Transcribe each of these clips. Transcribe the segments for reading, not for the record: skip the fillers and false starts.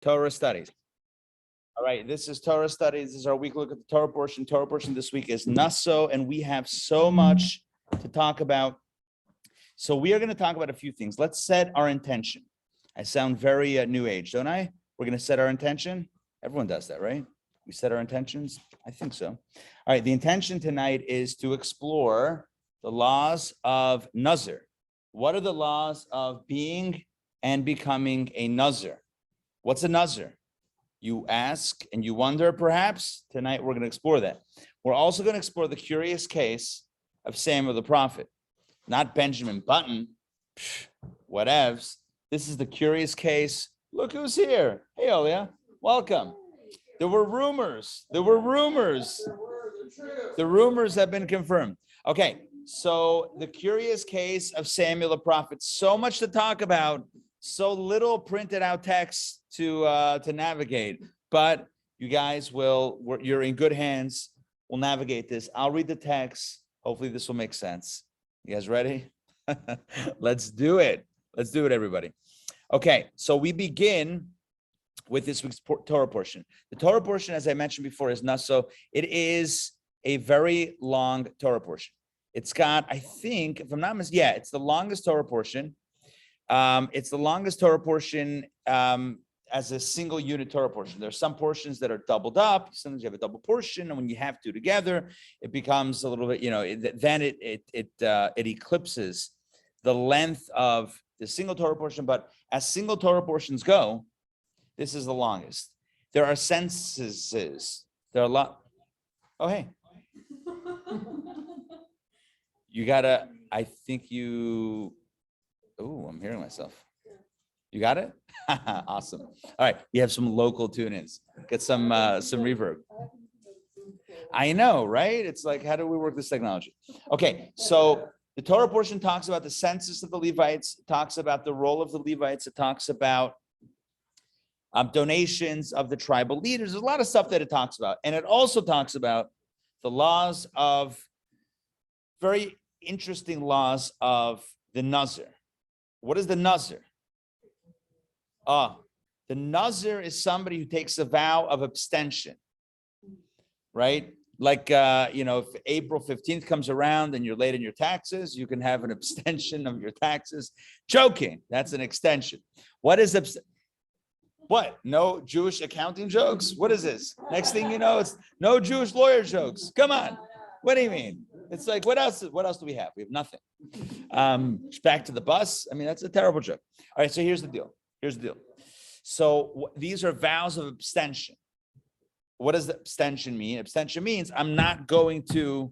Torah studies. All right, this is Torah studies. This is our weekly look at the Torah portion. Torah portion this week is Naso, and we have so much to talk about. So we are going to talk about a few things. Let's set our intention. I sound very new age, don't I? We're going to set our intention. Everyone does that, right? We set our intentions. I think so. All right, the intention tonight is to explore the laws of Nazir. What are the laws of being and becoming a Nazir? What's a Nazir? You ask and you wonder, perhaps. Tonight, we're going to explore that. We're also going to explore the curious case of Samuel the prophet, not Benjamin Button, whatevs. This is the curious case. Look who's here. Hey, Olia, welcome. There were rumors. The rumors have been confirmed. Okay, so the curious case of Samuel the prophet. So much to talk about. So little printed out text to navigate, but you guys you're in good hands. We'll navigate this. I'll read the text. Hopefully this will make sense. You guys ready? Let's do it. Let's do it, everybody. Okay, so we begin with this week's Torah portion. The Torah portion, as I mentioned before, is Naso. It is a very long Torah portion. It's got, I think, if I'm not mistaken, it's the longest Torah portion. It's the longest Torah portion as a single unit Torah portion. There are some portions that are doubled up. Sometimes you have a double portion, and when you have two together, it becomes a little bit, then it eclipses the length of the single Torah portion. But as single Torah portions go, this is the longest. There are censuses. There are a lot. Oh, hey. You gotta, I think you... Oh, I'm hearing myself. You got it? Awesome. All right, you have some local tune-ins. Get some reverb. I know, right? It's like, how do we work this technology? Okay, so the Torah portion talks about the census of the Levites. It talks about the role of the Levites. It talks about donations of the tribal leaders. There's a lot of stuff that it talks about. And it also talks about the laws of, very interesting laws of the Nazir. What is the Nazir? The Nazir is somebody who takes a vow of abstention, right? Like, if April 15th comes around and you're late in your taxes, you can have an abstention of your taxes. Joking, that's an extension. What is what? No Jewish accounting jokes? What is this? Next thing you know, it's no Jewish lawyer jokes. Come on. What do you mean? It's like, what else do we have? We have nothing. Back to the bus. I mean, that's a terrible joke. All right, so here's the deal. So these are vows of abstention. What does abstention mean? Abstention means I'm not going to.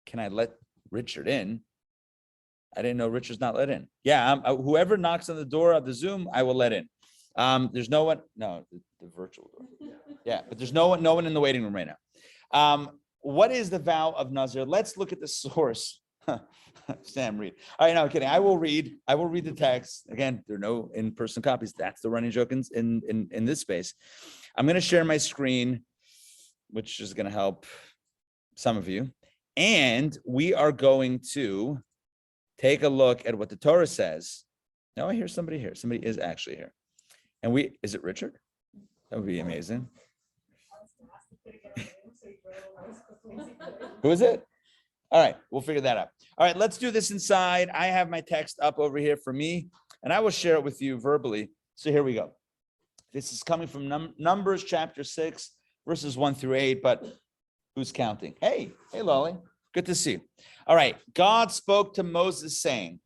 Can I let Richard in? I didn't know Richard's not let in. Yeah, whoever knocks on the door of the Zoom, I will let in. There's no one. No, the virtual door. Yeah, but there's no one in the waiting room right now. What is the vow of Nazir? Let's look at the source. Sam, read. All right, no kidding. I will read the text. Again, there are no in-person copies. That's the running joke in this space. I'm going to share my screen, which is going to help some of you. And we are going to take a look at what the Torah says. No, I hear somebody here. Somebody is actually here. And is it Richard? That would be amazing. Who is it? All right, we'll figure that out. All right, let's do this inside. I have my text up over here for me, and I will share it with you verbally. So here we go. This is coming from Numbers chapter 6, verses 1 through 8, but who's counting? Hey, Lolly. Good to see you. All right, God spoke to Moses saying,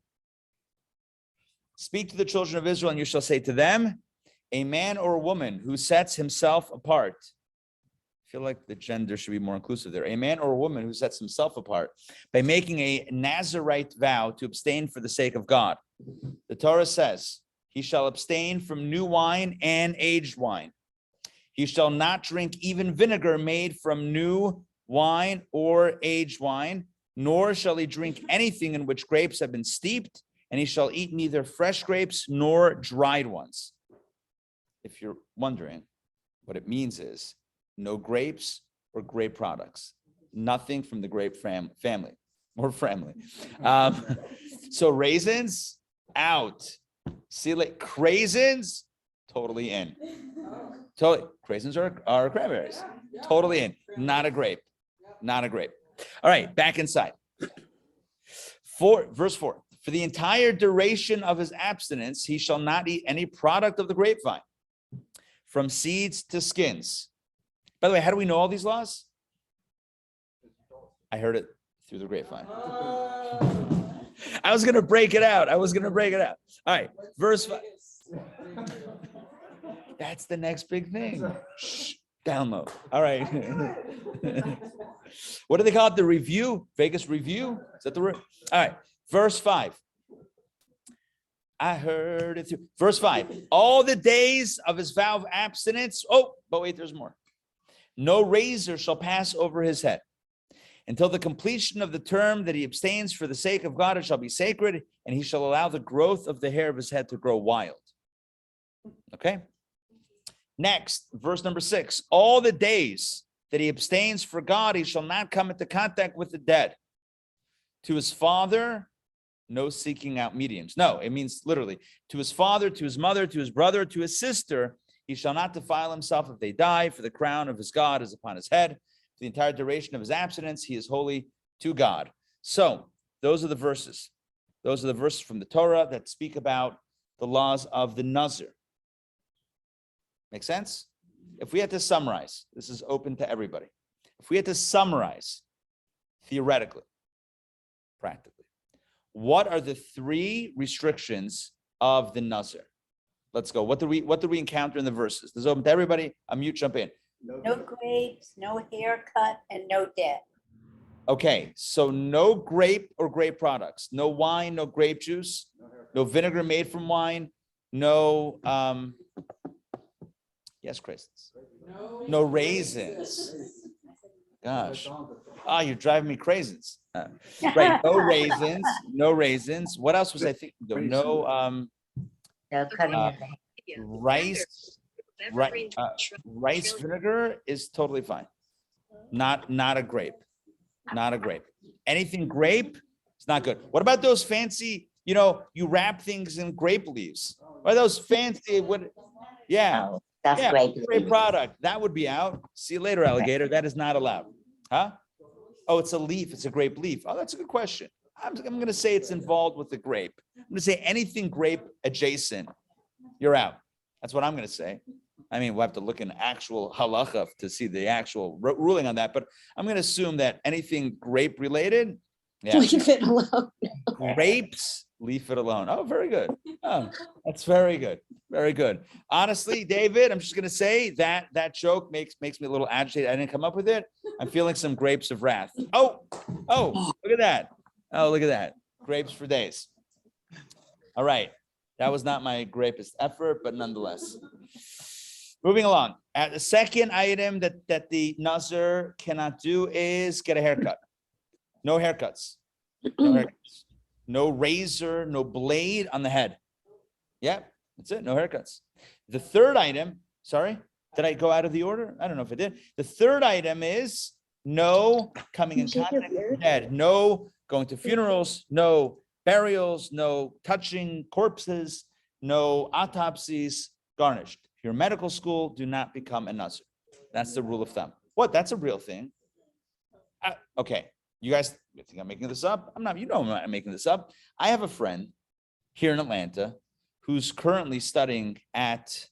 speak to the children of Israel, and you shall say to them, a man or a woman who sets himself apart. I feel like the gender should be more inclusive there. A man or a woman who sets himself apart by making a Nazarite vow to abstain for the sake of God. The Torah says, he shall abstain from new wine and aged wine. He shall not drink even vinegar made from new wine or aged wine, nor shall he drink anything in which grapes have been steeped, and he shall eat neither fresh grapes nor dried ones. If you're wondering, what it means is no grapes or grape products, nothing from the grape family. So raisins, out. See, like craisins, Totally in. Totally. Craisins are cranberries. Totally in. Not a grape. Not a grape. All right, back inside. Verse 4. For the entire duration of his abstinence, he shall not eat any product of the grapevine, from seeds to skins. By the way, how do we know all these laws? I heard it through the grapevine. I was going to break it out. All right, verse 5. That's the next big thing. Shh, download. All right. What do they call it? The review? Vegas review? Is that the word? All right. Verse 5. I heard it through. Verse 5. All the days of his vow of abstinence. Oh, but wait, there's more. No razor shall pass over his head until the completion of the term that he abstains for the sake of God. It shall be sacred, and he shall allow the growth of the hair of his head to grow wild. Okay. Next, verse number 6. All the days that he abstains for God, he shall not come into contact with the dead. To his father, no seeking out mediums. No, it means literally to his father, to his mother, to his brother, to his sister, he shall not defile himself if they die, for the crown of his God is upon his head. For the entire duration of his abstinence, he is holy to God. So those are the verses. Those are the verses from the Torah that speak about the laws of the Nazir. Make sense? If we had to summarize, this is open to everybody. If we had to summarize theoretically, practically, what are the 3 restrictions of the Nazir? Let's go. What do we encounter in the verses? This is open to everybody. Unmute, jump in. No grapes, no haircut, and no debt. Okay, so no grape or grape products, no wine, no grape juice, no vinegar made from wine, no yes, Chris. No raisins. Gosh. You're driving me crazy. Right, no raisins. What else was I thinking? No rice. Rice vinegar is totally fine. Not a grape. Not a grape. Anything grape, it's not good. What about those fancy, you wrap things in grape leaves? Or those fancy, yeah. Oh, that's Great product. That would be out. See you later, alligator. That is not allowed. Huh? Oh, it's a leaf. It's a grape leaf. Oh, that's a good question. I'm going to say it's involved with the grape. I'm going to say anything grape adjacent, you're out. That's what I'm going to say. I mean, we'll have to look in actual halacha to see the actual ruling on that, but I'm going to assume that anything grape related, yeah. Leave it alone. Grapes, leave it alone. Oh, very good. Oh, that's very good. Very good. Honestly, David, I'm just going to say that joke makes me a little agitated. I didn't come up with it. I'm feeling some grapes of wrath. Oh, look at that. Oh, look at that. Grapes for days. All right. That was not my greatest effort, but nonetheless. Moving along. The second item that the Nazir cannot do is get a haircut. No haircuts. No haircuts. No razor, no blade on the head. Yep, that's it. No haircuts. The third item, sorry, did I go out of the order? I don't know if I did. The third item is no coming in contact with the dead. No going to funerals. No burials. No touching corpses. No autopsies. Garnished. If you're in medical school, do not become a Nazir. That's the rule of thumb. What? That's a real thing. Okay. You guys think I'm making this up? I'm not. You know I'm not making this up. I have a friend here in Atlanta who's currently studying at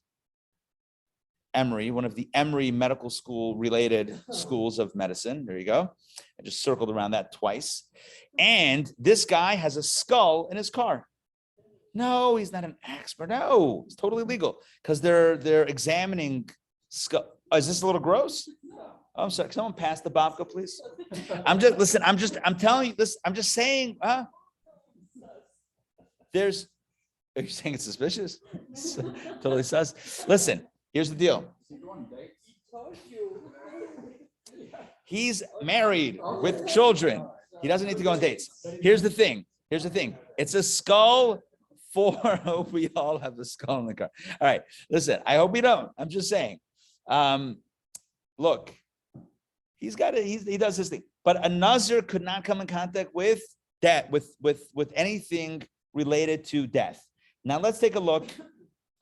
Emory, one of the Emory medical school related schools of medicine. There you go. I just circled around that twice. And this guy has a skull in his car. No, he's not an expert. No, it's totally legal because they're examining skull. Oh, is this a little gross? Oh, I'm sorry. Can someone pass the babka, please? I'm telling you this. I'm just saying, are you saying it's suspicious? It's totally sus. Listen, here's the deal. He's married with children. He doesn't need to go on dates. Here's the thing. It's a skull for, we all have the skull in the car. All right, listen, I hope we don't. I'm just saying. Look. He does his thing, but a Nazir could not come in contact with death, with anything related to death. Now let's take a look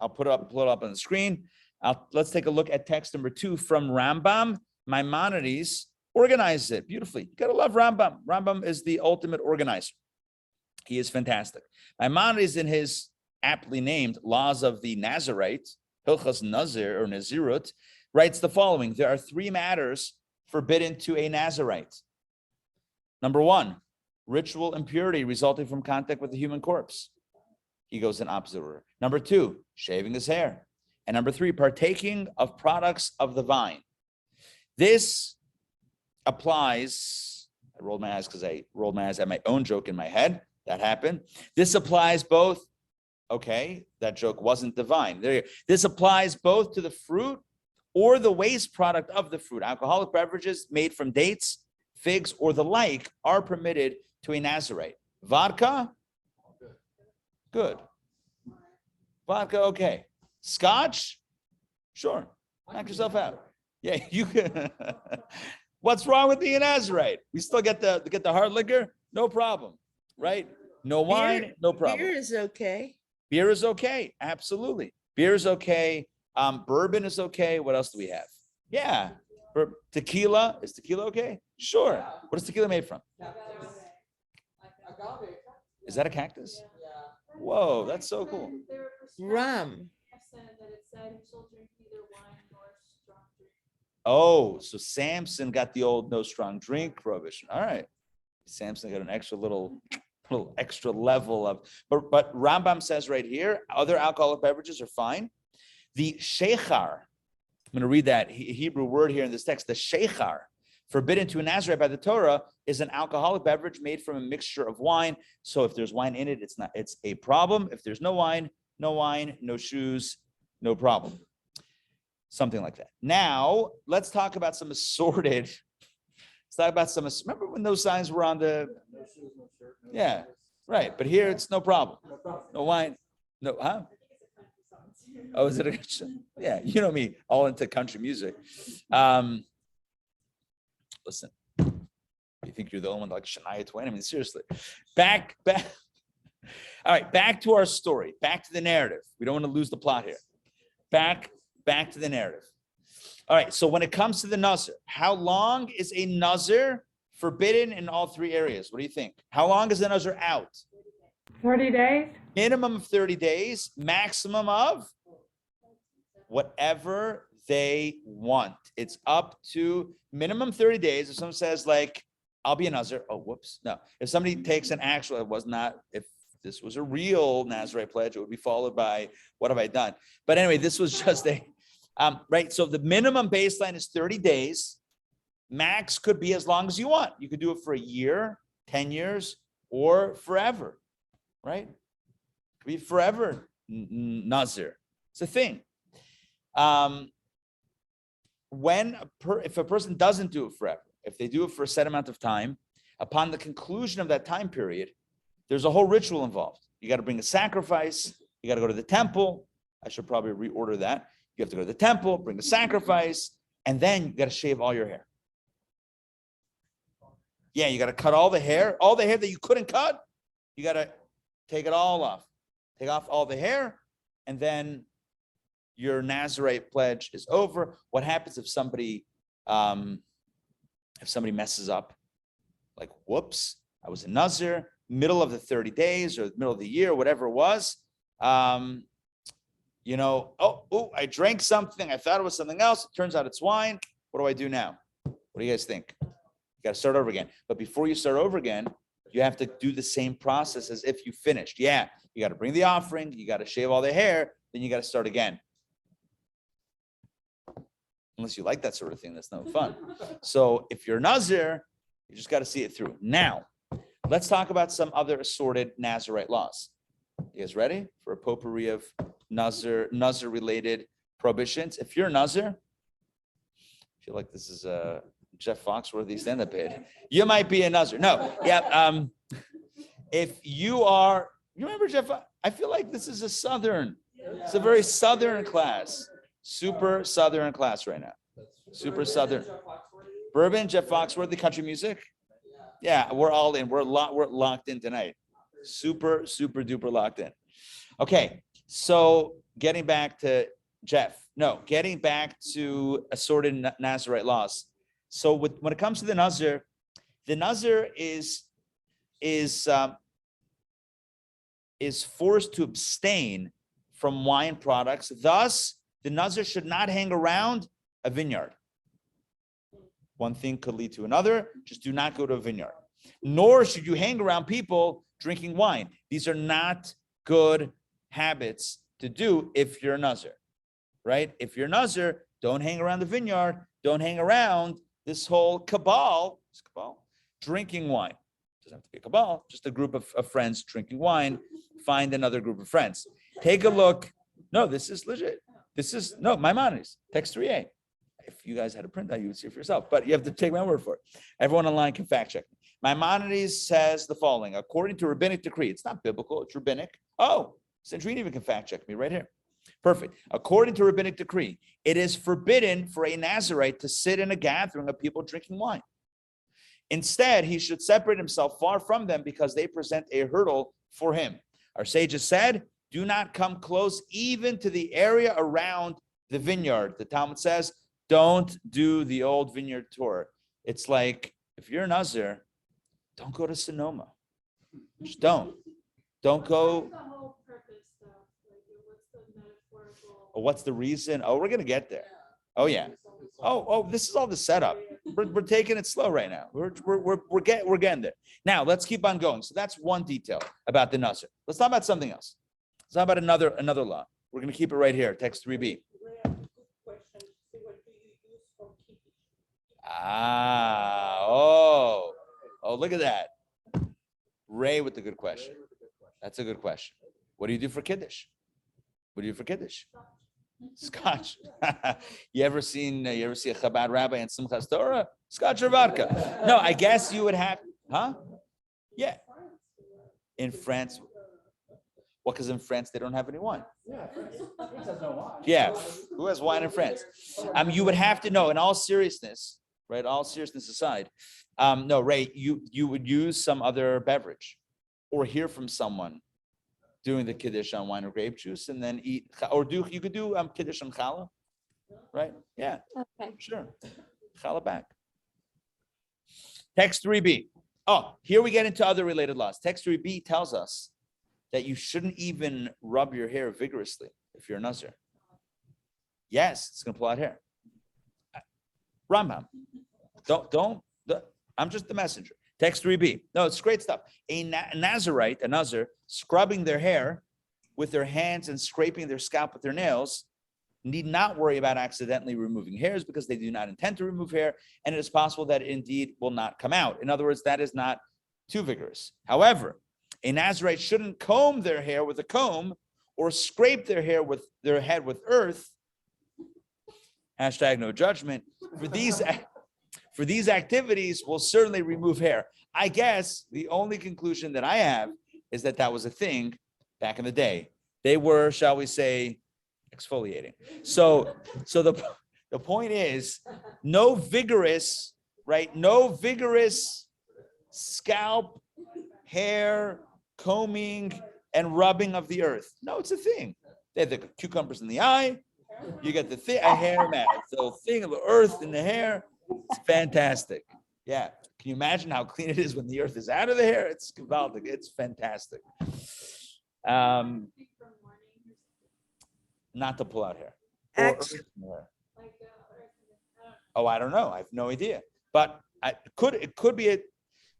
I'll pull it up on the screen. Let's take a look at text number 2 from Rambam. Maimonides organizes it beautifully. You gotta love Rambam. Rambam is the ultimate organizer. He is fantastic. Maimonides, in his aptly named Laws of the Nazarite, Hilchas Nazir or Nazirut, writes the following: there are 3 matters forbidden to a Nazarite. Number 1, ritual impurity resulting from contact with the human corpse. He goes in opposite order. Number 2, shaving his hair. And number 3, partaking of products of the vine. This applies, I rolled my eyes because I rolled my eyes at my own joke in my head. That happened. This applies both, okay, that joke wasn't divine. There you go. This applies both to the fruit or the waste product of the fruit. Alcoholic beverages made from dates, figs, or the like are permitted to a Nazarite. Vodka? Good. Vodka, okay. Scotch? Sure. Knock yourself out. Yeah, you can. What's wrong with being a Nazarite? We still get the hard liquor? No problem, right? No wine, no problem. Beer is okay. Beer is okay. Absolutely. Beer is okay. Bourbon is okay. What else do we have? Yeah. Tequila. Is tequila okay? Sure. What is tequila made from? Is that a cactus? Whoa, that's so cool. Rum. Oh, so Samson got the old no strong drink prohibition. All right. Samson got an extra little extra level of, but Rambam says right here, other alcoholic beverages are fine. The shechar, I'm going to read that Hebrew word here in this text. The shechar, forbidden to a Nazarite by the Torah, is an alcoholic beverage made from a mixture of wine. So if there's wine in it, it's a problem. If there's no wine, no shoes, no problem. Something like that. Now, let's talk about some assorted. Let's talk about some. Remember when those signs were on the? Yeah, right. But here it's no problem. No wine. No, huh? Oh, is it a? Yeah, you know me, all into country music. Listen, you think you're the only one like Shania Twain? I mean, seriously. Back. All right, back to our story. Back to the narrative. We don't want to lose the plot here. Back to the narrative. All right, so when it comes to the Nazir, how long is a Nazir forbidden in all 3 areas? What do you think? How long is the Nazir out? 30 days. Minimum of 30 days, maximum of whatever they want. It's up to minimum 30 days. If someone says like, I'll be a Nazir. Oh, whoops. No. If somebody takes an actual, if this was a real Nazarite pledge, it would be followed by, what have I done? But anyway, this was just right. So the minimum baseline is 30 days. Max could be as long as you want. You could do it for a year, 10 years, or forever, right? Could be forever Nazir. It's a thing. If a person doesn't do it forever, if they do it for a set amount of time, upon the conclusion of that time period, there's a whole ritual involved. You got to bring a sacrifice. You got to go to the temple. I should probably reorder that. You have to go to the temple, bring a sacrifice, and then you got to shave all your hair. Yeah, you got to cut all the hair that you couldn't cut. You got to take it all off. Take off all the hair, and then your Nazarite pledge is over. What happens if somebody messes up? Like, whoops, I was a Nazir, middle of the 30 days or middle of the year, whatever it was. I drank something. I thought it was something else. It turns out it's wine. What do I do now? What do you guys think? You got to start over again. But before you start over again, you have to do the same process as if you finished. Yeah, you got to bring the offering. You got to shave all the hair. Then you got to start again. Unless you like that sort of thing, that's no fun. So if you're Nazir, you just got to see it through. Now, let's talk about some other assorted Nazarite laws. You guys ready for a potpourri of Nazir-related prohibitions? If you're a Nazir, I feel like this is a Jeff Foxworthy stand-up bit. You might be a Nazir. No, yeah. If you remember Jeff? I feel like this is it's a very Southern class. Super Southern class right now. Super Southern. Bourbon, Jeff Foxworthy, country music. Yeah, we're all in. We're locked in tonight. Super duper locked in. Okay, So getting back to getting back to assorted Nazarite laws. So when it comes to the Nazir is forced to abstain from wine products. Thus, the Nazir should not hang around a vineyard. One thing could lead to another. Just do not go to a vineyard. Nor should you hang around people drinking wine. These are not good habits to do if you're a Nazir, right? If you're a Nazir, don't hang around the vineyard. Don't hang around this whole cabal, drinking wine. Doesn't have to be a cabal, just a group of friends drinking wine. Find another group of friends. Take a look. No, this is legit. Maimonides, text 3a. If you guys had a print out, you would see it for yourself, but you have to take my word for it. Everyone online can fact check. Maimonides says the following: according to rabbinic decree, it's not biblical, it's rabbinic. Oh, Sandrine even can fact check me right here. Perfect. According to rabbinic decree, it is forbidden for a Nazarite to sit in a gathering of people drinking wine. Instead, he should separate himself far from them because they present a hurdle for him. Our sages said, do not come close even to the area around the vineyard. The Talmud says, don't do the old vineyard tour. It's like, if you're a Nazir, don't go to Sonoma. Just don't. Don't go. What's the reason? Oh, we're going to get there. Oh, yeah. Oh, this is all the setup. We're taking it slow right now. We're getting there. Now, let's keep on going. So that's one detail about the Nazir. Let's talk about something else. Let's talk about another law. We're going to keep it right here, text 3b. Look at that. Ray with the good question. That's a good question. What do you do for Kiddush? Scotch. You ever see a Chabad rabbi in Simchas Torah? Scotch or vodka? No, I guess you would have, huh? Yeah. In France. Well, because in France they don't have any wine. Yeah. Who has wine in France? You would have to know, in all seriousness, right? All seriousness aside, no, Ray, you would use some other beverage or hear from someone doing the Kiddush on wine or grape juice and then eat, you could do Kiddush on challah, right? Yeah, okay, sure. Challah back. Text 3b. Oh, here we get into other related laws. Text 3b tells us that you shouldn't even rub your hair vigorously if you're a Nazir. Yes, it's going to pull out hair. Rambam. Don't, I'm just the messenger. Text 3b. No, it's great stuff. A Nazarite, a Nazir, scrubbing their hair with their hands and scraping their scalp with their nails need not worry about accidentally removing hairs because they do not intend to remove hair, and it is possible that it indeed will not come out. In other words, that is not too vigorous. However, a Nazarite shouldn't comb their hair with a comb or scrape their hair with their head with earth. Hashtag no judgment. For these activities will certainly remove hair. I guess the only conclusion that I have is that was a thing back in the day. They were, shall we say, exfoliating. So the point is, no vigorous scalp, hair, combing, and rubbing of the earth. No, it's a thing. They have the cucumbers in the eye. You get the hair mat, the thing of the earth in the hair. It's fantastic. Yeah. Can you imagine how clean it is when the earth is out of the hair? It's gewaltig. It's fantastic. Not to pull out hair. I don't know. I have no idea. But it could be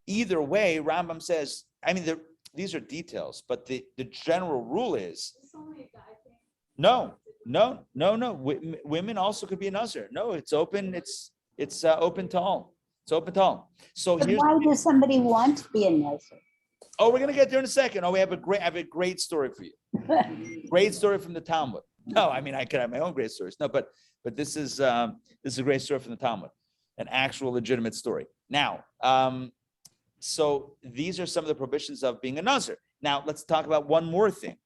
either way. Rambam says, these are details, but the general rule is no. Women also could be a Nazir. No, it's open. It's open to all. It's open to all. So why does somebody want to be a Nazir? Oh, we're gonna get there in a second. Oh, I have a great story for you. Great story from the Talmud. No, I could have my own great stories. No, but this is a great story from the Talmud, an actual legitimate story. Now, so these are some of the prohibitions of being a Nazir. Now, let's talk about one more thing,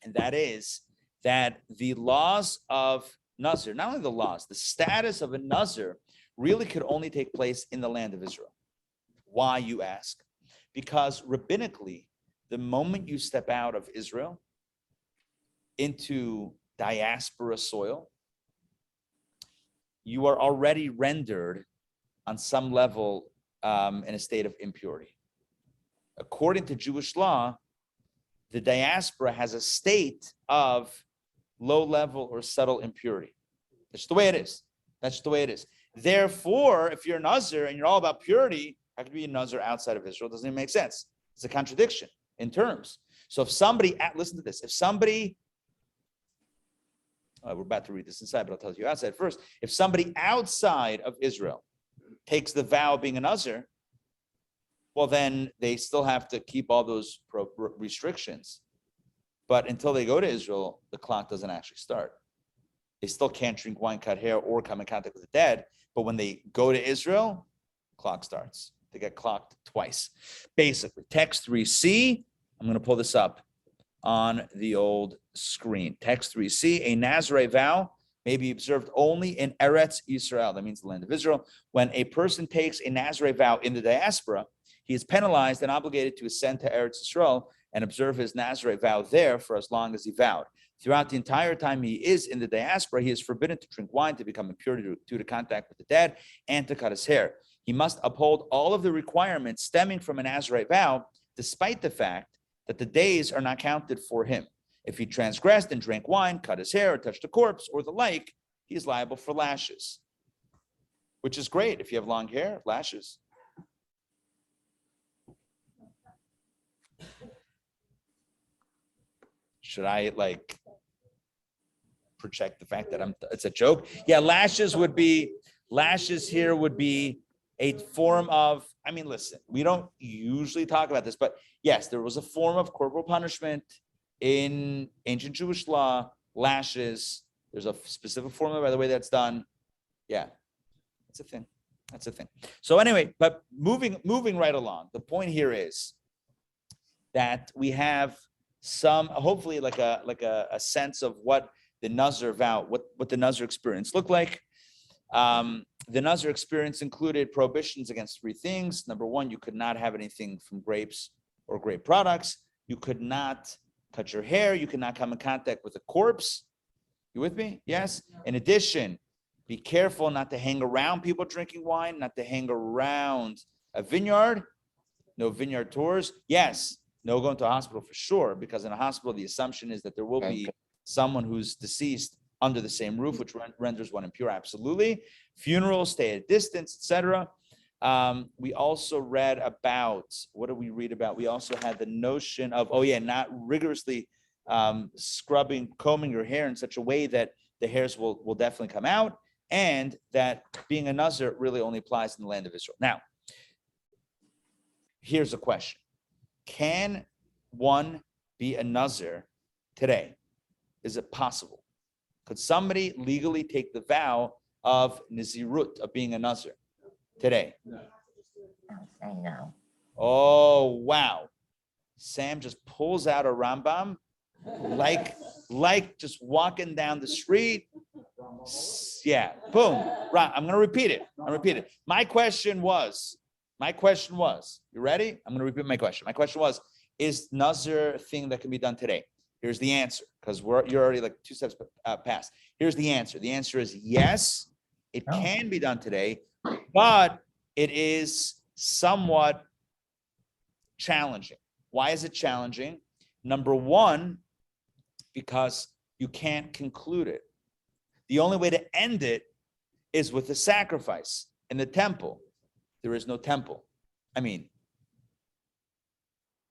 and that is that the laws of Nazir, not only the laws, the status of a Nazir really could only take place in the land of Israel. Why, you ask? Because rabbinically, the moment you step out of Israel, into diaspora soil, you are already rendered on some level in a state of impurity. According to Jewish law, the diaspora has a state of low level or subtle impurity. That's the way it is. That's the way it is. Therefore, if you're a Nazir and you're all about purity, how could you be a Nazir outside of Israel? It doesn't even make sense. It's a contradiction in terms. So if somebody, listen to this, if somebody, we're about to read this inside, but I'll tell you outside first. If somebody outside of Israel takes the vow of being a Nazir, well, then they still have to keep all those restrictions. But until they go to Israel, the clock doesn't actually start. They still can't drink wine, cut hair, or come in contact with the dead. But when they go to Israel, clock starts. They get clocked twice. Basically, text 3c, I'm going to pull this up on the old screen. Text 3c, a Nazarite vow may be observed only in Eretz Yisrael. That means the land of Israel. When a person takes a Nazarite vow in the diaspora, he is penalized and obligated to ascend to Eretz Yisrael and observe his Nazarite vow there for as long as he vowed. Throughout the entire time he is in the diaspora, he is forbidden to drink wine, to become impure due to contact with the dead, and to cut his hair. He must uphold all of the requirements stemming from a Nazarite vow, despite the fact that the days are not counted for him. If he transgressed and drank wine, cut his hair, or touched a corpse, or the like, he is liable for lashes. Which is great if you have long hair, lashes. Should I project the fact that it's a joke? Yeah, lashes here would be a form of, listen, we don't usually talk about this, but yes, there was a form of corporal punishment in ancient Jewish law, lashes. There's a specific formula, by the way, that's done. Yeah, that's a thing. That's a thing. So anyway, but moving right along, the point here is that we have some, hopefully like a sense of what the Nazir vow, what the Nazir experience looked like. The Nazir experience included prohibitions against three things. Number one, you could not have anything from grapes or grape products. You could not cut your hair. You could not come in contact with a corpse. You with me? Yes. In addition, be careful not to hang around people drinking wine, not to hang around a vineyard. No vineyard tours. Yes. No going to a hospital for sure, because in a hospital, the assumption is that there will be someone who's deceased under the same roof, which renders one impure. Absolutely. Funerals, stay at a distance, etc. We also read about, what did we read about? We also had the notion of, not rigorously combing your hair in such a way that the hairs will definitely come out, and that being a Nazir really only applies in the land of Israel. Now, here's a question. Can one be a Nazir today? Is it possible? Could somebody legally take the vow of Nazirut, of being a Nazir today? I know. Oh, wow. Sam just pulls out a Rambam like just walking down the street. Yeah, boom. Right. I'm going to repeat it. My question was, you ready? I'm going to repeat my question. My question was, is Nazir a thing that can be done today? Here's the answer, because you're already like 2 steps past. Here's the answer. The answer is yes, it can be done today, but it is somewhat challenging. Why is it challenging? Number one, because you can't conclude it. The only way to end it is with a sacrifice in the temple. There is no temple.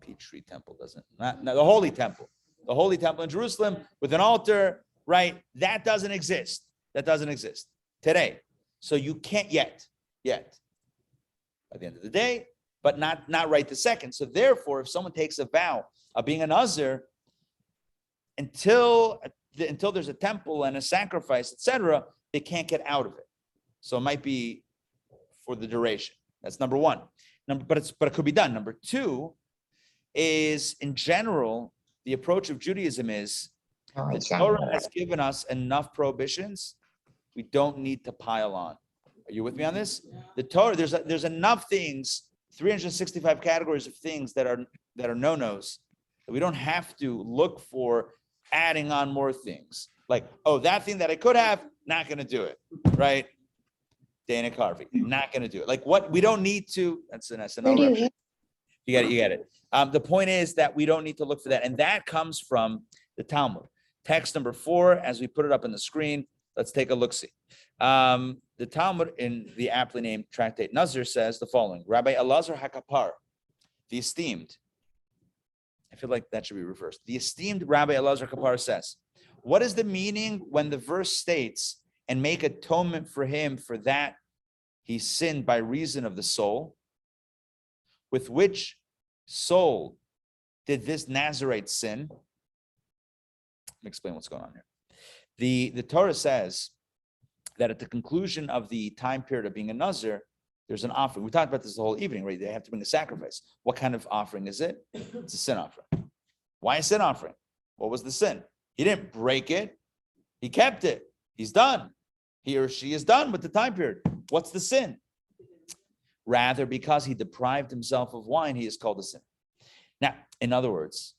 Peachtree Temple doesn't, not the Holy Temple. The Holy Temple in Jerusalem with an altar, right? That doesn't exist. Today. So you can't yet, by the end of the day, but not right this second. So therefore, if someone takes a vow of being a Nazir, until there's a temple and a sacrifice, etc., they can't get out of it. So it might be for the duration. That's number one. But it could be done. Number two is, in general, the approach of Judaism is the Torah has given us enough prohibitions. We don't need to pile on. Are you with me on this? The Torah, there's enough things, 365 categories of things that are no-nos, that we don't have to look for adding on more things. Like, oh, that thing that I could have, not going to do it, right? Dana Carvey, not going to do it. Like what? We don't need to. That's an SNL reference. You get it. You get it. The point is that we don't need to look for that. And that comes from the Talmud. Text number 4, as we put it up on the screen, let's take a look-see. The Talmud in the aptly named tractate Nazir says the following: Rabbi Elazar HaKapar, the esteemed, I feel like that should be reversed. The esteemed Rabbi Elazar Kapar says, what is the meaning when the verse states, and make atonement for him for that he sinned by reason of the soul? With which soul did this Nazarite sin? Let me explain what's going on here. The Torah says that at the conclusion of the time period of being a Nazir, there's an offering. We talked about this the whole evening, right? They have to bring a sacrifice. What kind of offering is it? It's a sin offering. Why a sin offering? What was the sin? He didn't break it. He kept it. He's done. He or she is done with the time period. What's the sin? Rather, because he deprived himself of wine, he is called a sin. Now, in other words,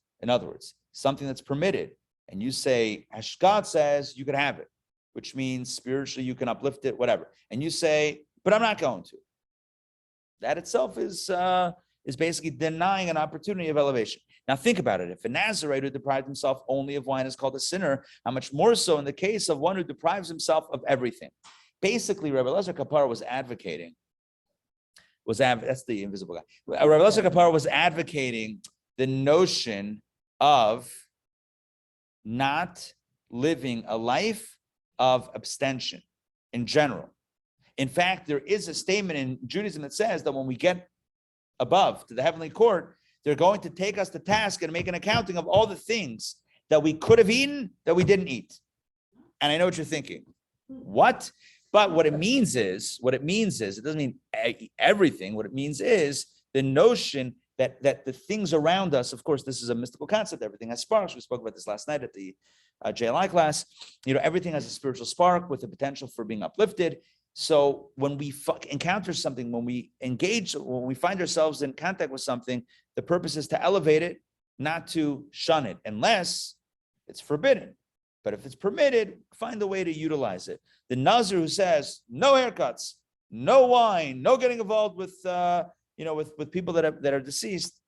something that's permitted, and you say, as God says, you can have it, which means spiritually you can uplift it, whatever. And you say, but I'm not going to. That itself is basically denying an opportunity of elevation. Now think about it. If a Nazarite who deprived himself only of wine is called a sinner, how much more so in the case of one who deprives himself of everything? Basically, Rabbi Elazar Kapar was advocating, that's the invisible guy. Rabbi Elazar Kapar was advocating the notion of not living a life of abstention in general. In fact, there is a statement in Judaism that says that when we get above to the heavenly court, they're going to take us to task and make an accounting of all the things that we could have eaten that we didn't eat. And I know what you're thinking. What? But what it means is, it doesn't mean everything. What it means is the notion that the things around us, of course, this is a mystical concept. Everything has sparks. We spoke about this last night at the JLI class. Everything has a spiritual spark with the potential for being uplifted. So when we encounter something, when we engage, when we find ourselves in contact with something, the purpose is to elevate it, not to shun it, unless it's forbidden. But if it's permitted, find a way to utilize it. The Nazir who says no haircuts, no wine, no getting involved with with people that are deceased,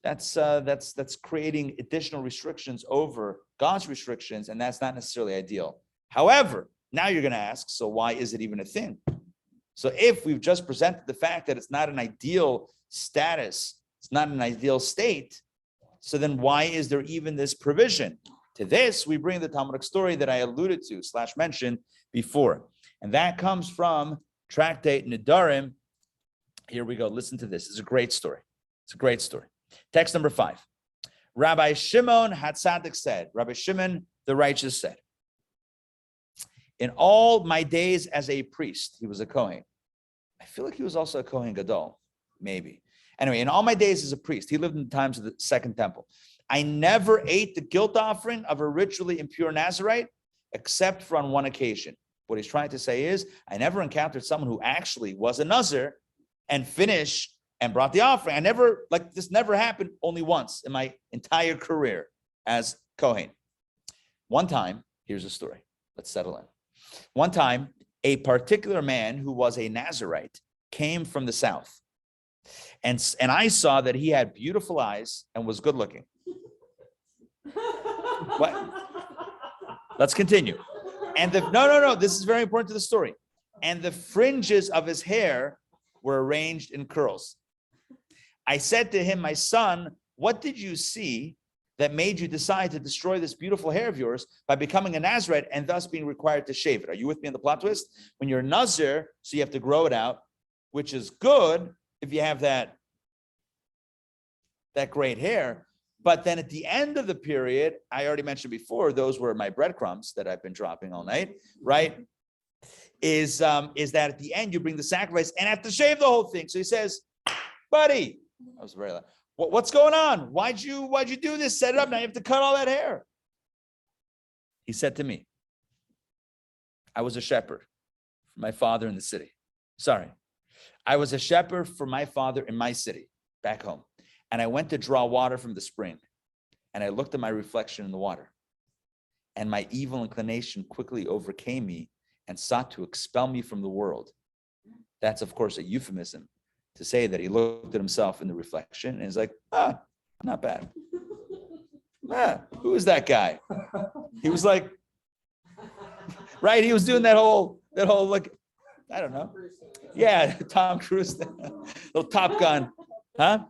that's creating additional restrictions over God's restrictions, and that's not necessarily ideal. However, now you're going to ask, so why is it even a thing? So if we've just presented the fact that it's not an ideal status, it's not an ideal state, so then why is there even this provision? To this, we bring the Talmudic story that I alluded to / mentioned before. And that comes from Tractate Nedarim. Here we go. Listen to this. It's a great story. It's a great story. Text number 5. Rabbi Shimon HaTzadik said, Rabbi Shimon the righteous said, in all my days as a priest, he was a Kohen. I feel like he was also a Kohen Gadol, maybe. Anyway, in all my days as a priest, he lived in the times of the Second Temple. I never ate the guilt offering of a ritually impure Nazarite, except for on one occasion. What he's trying to say is, I never encountered someone who actually was a Nazir and finished and brought the offering. This never happened only once in my entire career as Kohen. One time, here's a story. Let's settle in. One time, a particular man who was a Nazarite came from the south. And I saw that he had beautiful eyes and was good looking. What? Let's continue. And no, this is very important to the story. And the fringes of his hair were arranged in curls. I said to him, my son, what did you see that made you decide to destroy this beautiful hair of yours by becoming a Nazarite and thus being required to shave it? Are you with me on the plot twist? When you're a Nazir, so you have to grow it out, which is good if you have that great hair. But then at the end of the period, I already mentioned before, those were my breadcrumbs that I've been dropping all night, right? Is that at the end you bring the sacrifice and have to shave the whole thing. So he says, buddy, that was very loud. What's going on? Why'd you do this? Set it up. Now you have to cut all that hair. He said to me, I was a shepherd for my father in the city. I was a shepherd for my father in my city, back home. And I went to draw water from the spring. And I looked at my reflection in the water. and my evil inclination quickly overcame me and sought to expel me from the world. That's, of course, a euphemism to say that he looked at himself in the reflection and is like, not bad. Who is that guy? He was like, right? He was doing that whole like, I don't know. Yeah, Tom Cruise, little Top Gun, huh?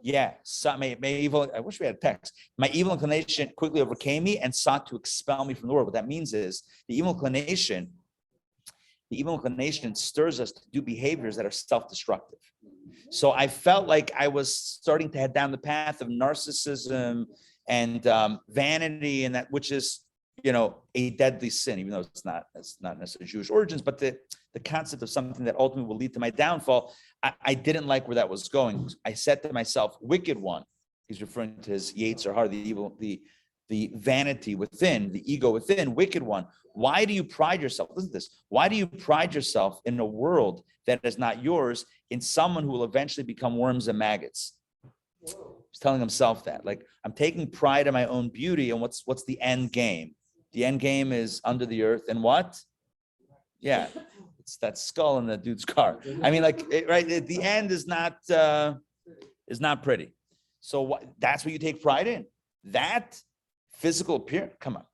Yeah, so my evil. I wish we had text. My evil inclination quickly overcame me and sought to expel me from the world. What that means is the evil inclination stirs us to do behaviors that are self-destructive. So I felt like I was starting to head down the path of narcissism and vanity, and that, which is, a deadly sin, even though it's not necessarily Jewish origins, but the concept of something that ultimately will lead to my downfall. I didn't like where that was going. I said to myself, wicked one. He's referring to his Yetzer Hara, the evil, the vanity within, the ego within, wicked one. Why do you pride yourself? Listen to this. Why do you pride yourself in a world that is not yours, in someone who will eventually become worms and maggots? He's telling himself that. Like, I'm taking pride in my own beauty, and what's the end game? The end game is under the earth, and what? Yeah, it's that skull in the dude's car. I mean, like, right? The end is not pretty. So that's what you take pride in. That physical appearance. Come on.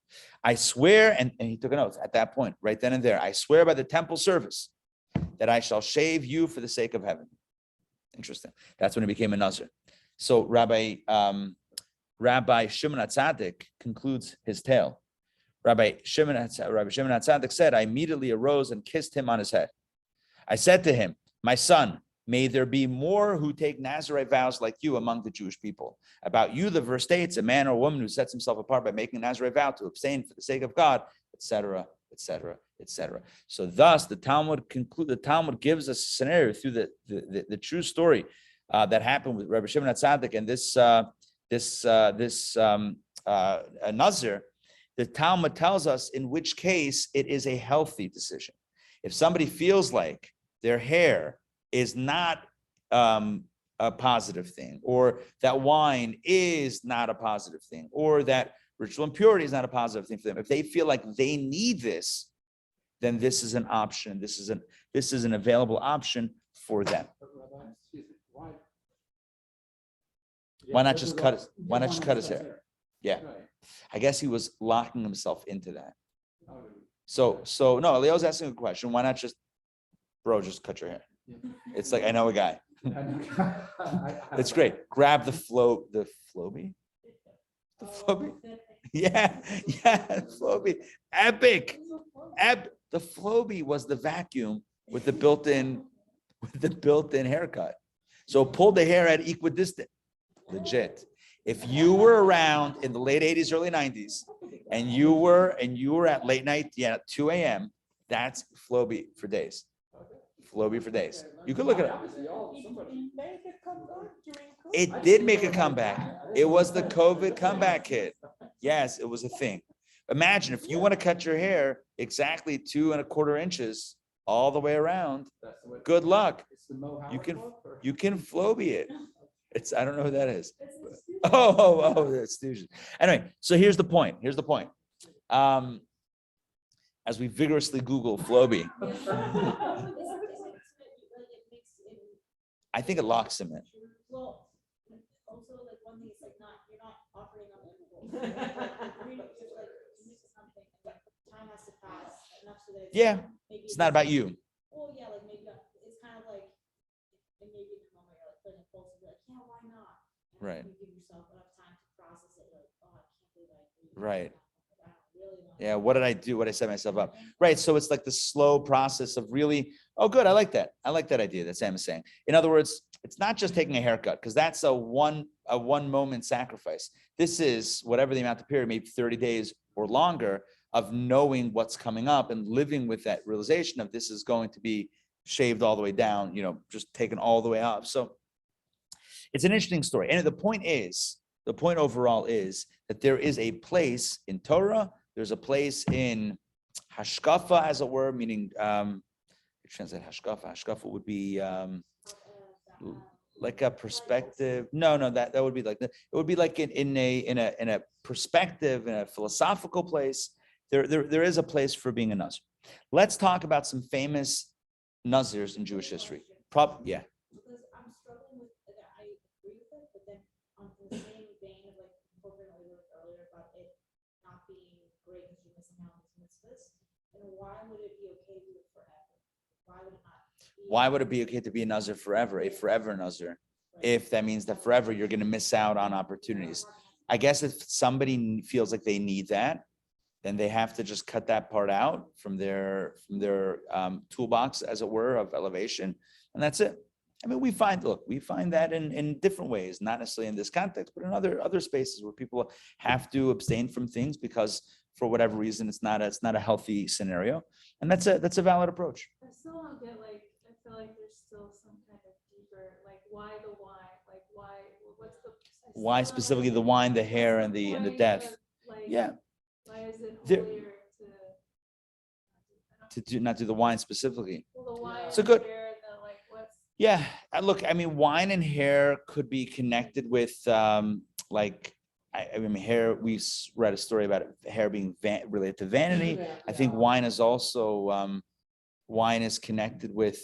I swear, and he took a note at that point, right then and there. I swear by the temple service that I shall shave you for the sake of heaven. Interesting. That's when he became a Nazir. So Rabbi Shimon HaTzadik concludes his tale. Rabbi Shimon HaTzadik said, I immediately arose and kissed him on his head. I said to him, my son, may there be more who take Nazarite vows like you among the Jewish people. About you, the verse states, a man or woman who sets himself apart by making a Nazarite vow to abstain for the sake of God, etc., etc., etc. So thus, the Talmud gives us a scenario through the true story that happened with Rabbi Shimon HaTzadik and this Nazir. The Talmud tells us in which case it is a healthy decision. If somebody feels like their hair is not a positive thing, or that wine is not a positive thing, or that ritual impurity is not a positive thing for them, if they feel like they need this, then this is an option. This is an available option for them. Why not just cut his hair? Yeah. I guess he was locking himself into that. So no, Leo's asking a question. Why not just cut your hair? It's like, I know a guy. It's great. Grab the Floby. The Floby. Yeah, Floby. Epic. The Floby was the vacuum with the built-in haircut. So pull the hair at equidistant. Legit. If you were around in the late 80s, early 90s, and you were at late night, 2 a.m., that's Floby for days. Floby for days. You could look at it. It did make a comeback. It was the COVID comeback kit. Yes, it was a thing. Imagine if you want to cut your hair exactly 2 1/4 inches all the way around. Good luck. You can Floby it. I don't know who that is. Oh, that's Stooges. Anyway, so here's the point. As we vigorously Google Floby, I think it locks him in. Well, also like one thing is like you're not operating on the something, like time has to pass enough so that It's not about you. Well, yeah, like maybe it's kind of like, and maybe in the moment you're like putting a pulse, like, yeah, why not? And Right. you give yourself enough time to process it, like, oh, I can't believe I Right. really Yeah, what did I do? What did I set myself up? Right. So it's like the slow process of really, oh, good. I like that. I like that idea that Sam is saying. In other words, it's not just taking a haircut, because that's a one moment sacrifice. This is whatever the amount of period, maybe 30 days or longer, of knowing what's coming up and living with that realization of this is going to be shaved all the way down, just taken all the way up. So it's an interesting story. And the point overall is that there is a place in Torah, there's a place in hashkafa, as it were, meaning, translate hashkafa. Hashkafa would be like a perspective. No, that would be like it would be like in a perspective, in a philosophical place. There is a place for being a Nazir. Let's talk about some famous Nazirs in Jewish history. Yeah. Because I'm struggling with that. I agree with it, but then on the same vein of like incorporating what we wrote earlier about it not being great because you're missing out on these mitzvahs, then why would it be okay to do it forever? Why would it not? Why would it be okay to be a Nazir forever, a forever Nazir, if that means that forever you're going to miss out on opportunities? I guess if somebody feels like they need that, then they have to just cut that part out from their toolbox, as it were, of elevation, and that's it. I mean, we find that in different ways, not necessarily in this context, but in other spaces where people have to abstain from things because for whatever reason it's not a healthy scenario, and that's a valid approach. I still don't get I feel like there's still some kind of deeper, why the wine, what's the Why specifically the wine, the hair, and the death? Yeah. Why is it There- holier To not do the wine specifically. the wine? So good. Hair, what's Yeah, look, I mean, wine and hair could be connected with I mean, hair. We read a story about hair being related to vanity. I think wine is also wine is connected with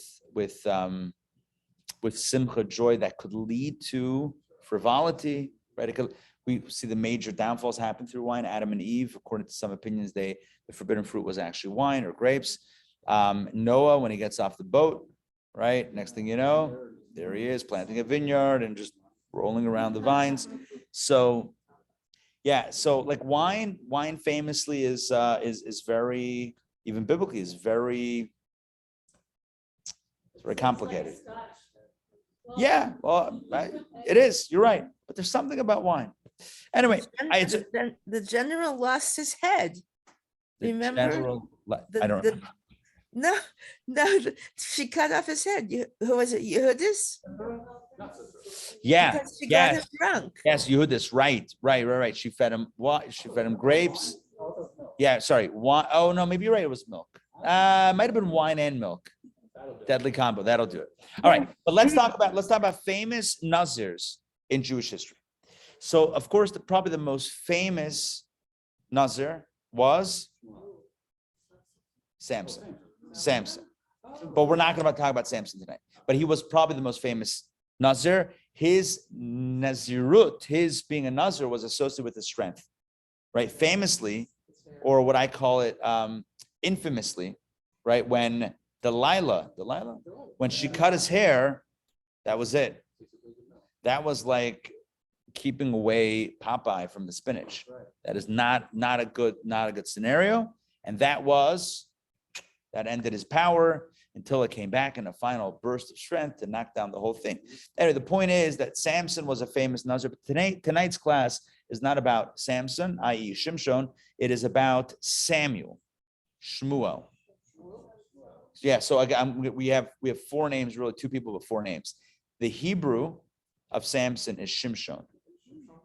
simcha, joy that could lead to frivolity, right? We see the major downfalls happen through wine. Adam and Eve, according to some opinions, the forbidden fruit was actually wine or grapes. Noah, when he gets off the boat, right? Next thing you know, there he is planting a vineyard and just rolling around the vines. So, yeah. So like wine famously is very, even biblically, is very complicated. Yeah, well, it is. You're right. But there's something about wine. Anyway, The general lost his head. Remember? I don't remember. No, she cut off his head. Who was it? Yehudis? Yeah, Because she got him drunk. yes, Yehudis, right. She fed him what? She fed him grapes. Yeah, sorry. Wine. Oh no, maybe you're right. It was milk. Might have been wine and milk. Deadly combo. That'll do it. All right, but let's talk about famous Nazirs in Jewish history. So, of course, probably the most famous Nazir was Samson. But we're not going to talk about Samson tonight. But he was probably the most famous Nazir. His Nazirut, his being a Nazir, was associated with his strength, right? Famously, or what I call it infamously, right? When Delilah, when she cut his hair, that was it. That was like keeping away Popeye from the spinach. That is not a good scenario. And that ended his power until it came back in a final burst of strength to knock down the whole thing. Anyway, the point is that Samson was a famous Nazir. But tonight's class is not about Samson, i.e. Shimshon. It is about Samuel, Shmuel. Yeah, so we have four names, really two people with four names. The Hebrew of Samson is Shimshon.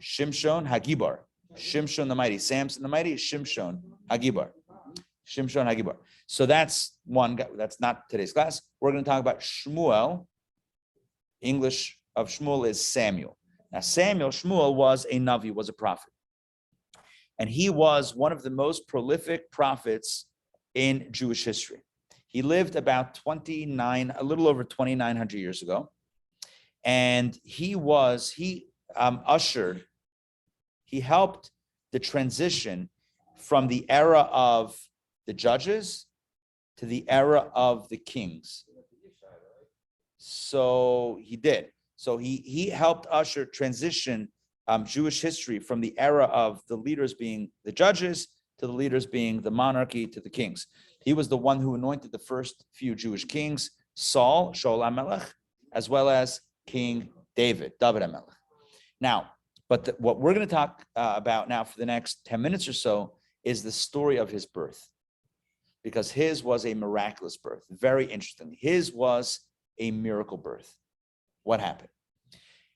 Shimshon Hagibar. Shimshon the mighty. Samson the mighty is Shimshon Hagibar. Shimshon Hagibar. So that's one guy. That's not today's class. We're going to talk about Shmuel. English of Shmuel is Samuel. Now, Shmuel was a Navi, was a prophet. And he was one of the most prolific prophets in Jewish history. He lived about a little over 2,900 years ago. And he helped the transition from the era of the judges to the era of the kings. So he did. So he helped usher transition Jewish history from the era of the leaders being the judges to the leaders being the monarchy to the kings. He was the one who anointed the first few Jewish kings, Shaul HaMelech, as well as King David HaMelech. Now, but what we're going to talk about now for the next 10 minutes or so is the story of his birth, because his was a miraculous birth. Very interesting. His was a miracle birth. What happened?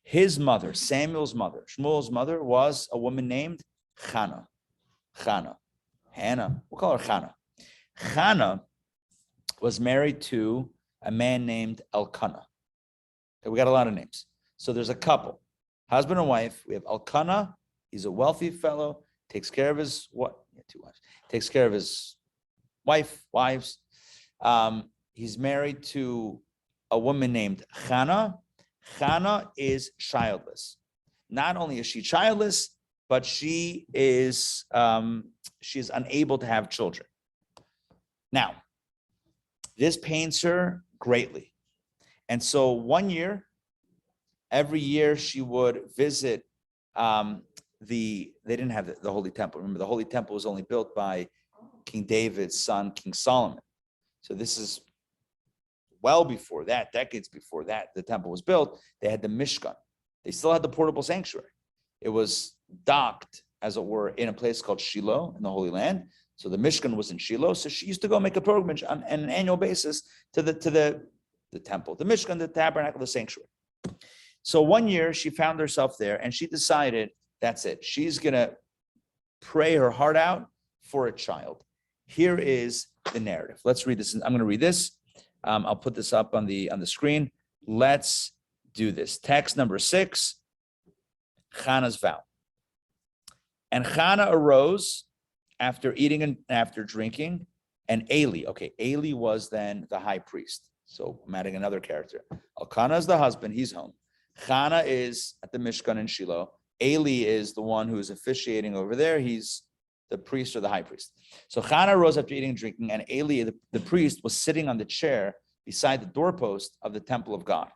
His mother, Samuel's mother, Shmuel's mother, was a woman named Chanah. Hannah, we'll call her Chanah. Chanah was married to a man named Elkanah. Okay, we got a lot of names. So there's a couple, husband and wife. We have Elkanah. He's a wealthy fellow, takes care of his two wives, takes care of his wives. He's married to a woman named Chanah. Chanah is childless. Not only is she childless, but she is unable to have children. Now, this pains her greatly. And so every year she would visit they didn't have the Holy Temple. Remember, the Holy Temple was only built by King David's son, King Solomon. So this is well before that, decades before that, the temple was built. They had the Mishkan. They still had the portable sanctuary. It was docked, as it were, in a place called Shiloh in the Holy Land. So the Mishkan was in Shiloh. So she used to go make a pilgrimage on an annual basis to the temple, the Mishkan, the tabernacle, the sanctuary. So one year she found herself there and she decided that's it. She's going to pray her heart out for a child. Here is the narrative. Let's read this. I'm going to read this. I'll put this up on the screen. Let's do this. Text number 6, Chanah's vow. And Chanah arose after eating and after drinking, and Eli. Okay, Eli was then the high priest. So I'm adding another character. Elkanah is the husband. He's home. Chanah is at the Mishkan in Shiloh. Eli is the one who is officiating over there. He's the priest or the high priest. So Chanah rose after eating and drinking, and Eli, the priest, was sitting on the chair beside the doorpost of the temple of God.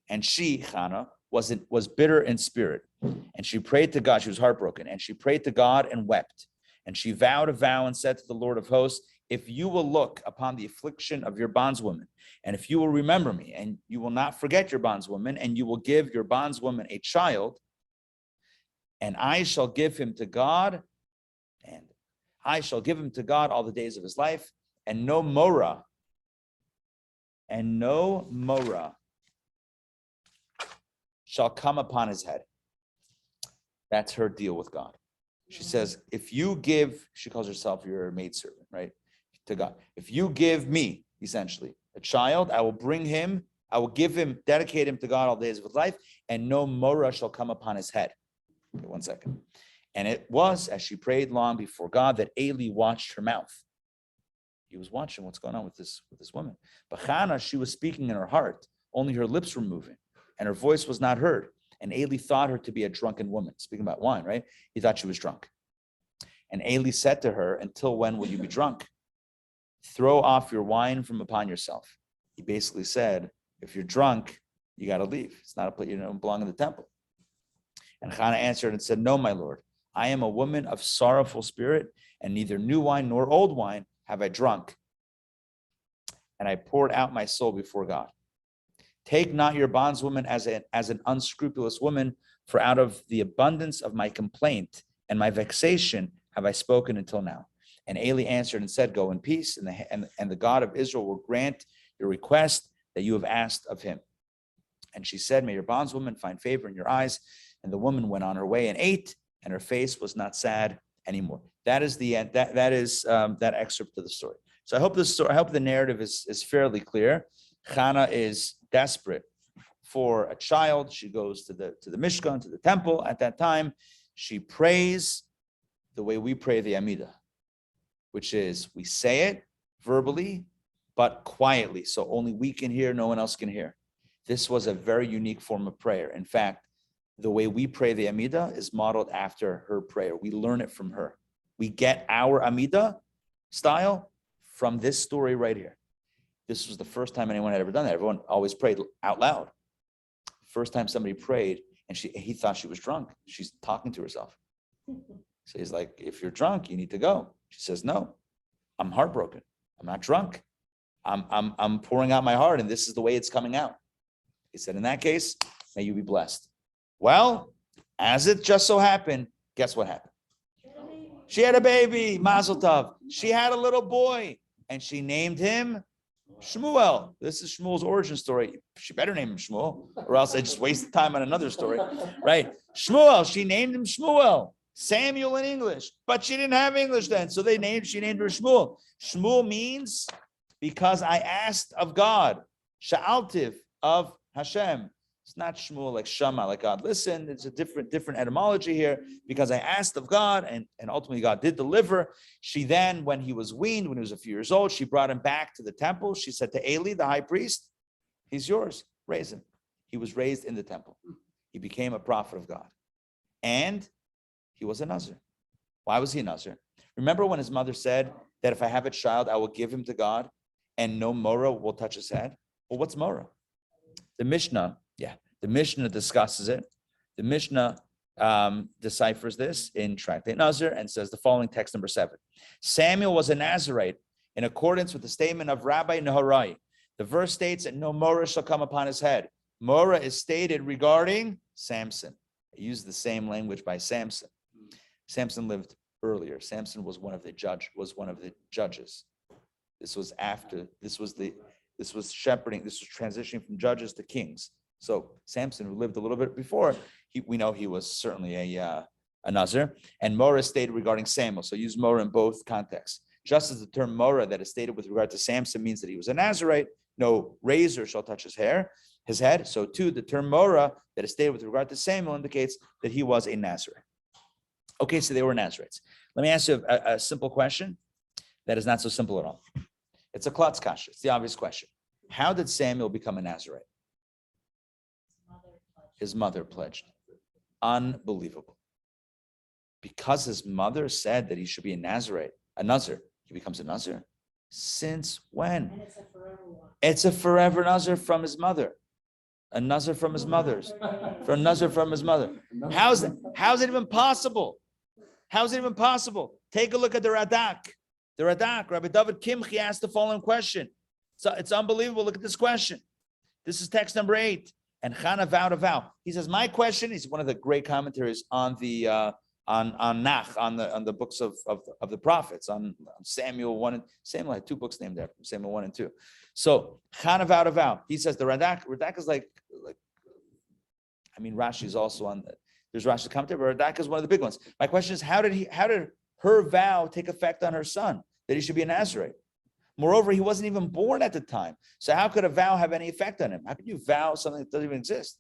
And she, Chanah, was bitter in spirit. And she prayed to God. She was heartbroken. And she prayed to God and wept. And she vowed a vow and said to the Lord of hosts, if you will look upon the affliction of your bondswoman, and if you will remember me, and you will not forget your bondswoman, and you will give your bondswoman a child, and I shall give him to God, and I shall give him to God all the days of his life, and no mora shall come upon his head. That's her deal with God. She says, if you give, she calls herself your maidservant, right? To God. If you give me, essentially, a child, I will give him, dedicate him to God all the days of his life, and no mora shall come upon his head. Okay, 1 second. And it was, as she prayed long before God, that Eli watched her mouth. He was watching what's going on with this woman. But Chanah, she was speaking in her heart. Only her lips were moving, and her voice was not heard. And Eli thought her to be a drunken woman. Speaking about wine, right? He thought she was drunk. And Eli said to her, until when will you be drunk? Throw off your wine from upon yourself. He basically said, if you're drunk, you got to leave. It's not a place, you don't belong in the temple. And Chanah answered and said, no, my Lord, I am a woman of sorrowful spirit, and neither new wine nor old wine have I drunk. And I poured out my soul before God. Take not your bondswoman as an unscrupulous woman, for out of the abundance of my complaint and my vexation have I spoken until now. And Eli answered and said, go in peace, and the God of Israel will grant your request that you have asked of him. And she said, may your bondswoman find favor in your eyes. And the woman went on her way and ate, and her face was not sad anymore. That is the end. That is that excerpt of the story. So I hope the narrative is fairly clear. Chanah is desperate for a child. She goes to the Mishkan, to the temple at that time. She prays the way we pray the Amidah, which is we say it verbally, but quietly. So only we can hear, no one else can hear. This was a very unique form of prayer. In fact, the way we pray the Amidah is modeled after her prayer. We learn it from her. We get our Amidah style from this story right here. This was the first time anyone had ever done that. Everyone always prayed out loud. First time somebody prayed, and he thought she was drunk. She's talking to herself. So he's like, if you're drunk, you need to go. She says, no, I'm heartbroken. I'm not drunk. I'm pouring out my heart, and this is the way it's coming out. He said, in that case, may you be blessed. Well, as it just so happened, guess what happened? She had a baby, Mazel Tov. She had a little boy, and she named him Shmuel. This is Shmuel's origin story. She better name him Shmuel, or else I just wasted time on another story, right? Shmuel, she named him Shmuel. Samuel in English, but she didn't have English then, so she named her Shmuel. Shmuel means because I asked of God, Sha'altiv of Hashem. It's not Shmuel like Shama, like God. Listen, it's a different etymology here because I asked of God and ultimately God did deliver. She then, when he was weaned, when he was a few years old, she brought him back to the temple. She said to Eli, the high priest, he's yours, raise him. He was raised in the temple. He became a prophet of God. And he was a Nazir. Why was he a Nazir? Remember when his mother said that if I have a child, I will give him to God and no Morah will touch his head? Well, what's Morah? The Mishnah discusses it. The Mishnah deciphers this in Tractate Nazir and says the following, text number 7. Samuel was a Nazarite in accordance with the statement of Rabbi Naharai. The verse states that no Morah shall come upon his head. Morah is stated regarding Samson. I used the same language by Samson. Samson lived earlier. Samson was one of the judges. This was shepherding. This was transitioning from judges to kings. So Samson, who lived a little bit before, we know he was certainly a Nazir. And Morah stated regarding Samuel. So use Morah in both contexts. Just as the term Morah that is stated with regard to Samson means that he was a Nazarite, no razor shall touch his head. So too, the term Morah that is stated with regard to Samuel indicates that he was a Nazarite. Okay, so they were Nazarites. Let me ask you a simple question that is not so simple at all. It's a klutz kasha. It's the obvious question. How did Samuel become a Nazarite? His mother pledged. Unbelievable. Because his mother said that he should be a Nazarite, a Nazir, he becomes a Nazir. Since when? And it's a forever one. It's a forever Nazir from his mother. A Nazir from his mother's. For a Nazir from his mother. How's it even possible? How's it even possible? Take a look at the Radak. The Radak, Rabbi David Kimchi asked the following question. So it's unbelievable. Look at this question. This is text number 8. And Chanah vowed a vow. He says, my question, he's one of the great commentaries on the on Nach, on the books of the prophets, on Samuel 1 and Samuel had 2 books named after him, Samuel 1 and 2. So Chanah vowed a vow. He says the Radak is like I mean Rashi is also on there's Rashi's commentary, but Radak is one of the big ones. My question is, how did her vow take effect on her son that he should be a Nazarite? Moreover, he wasn't even born at the time. So how could a vow have any effect on him? How can you vow something that doesn't even exist?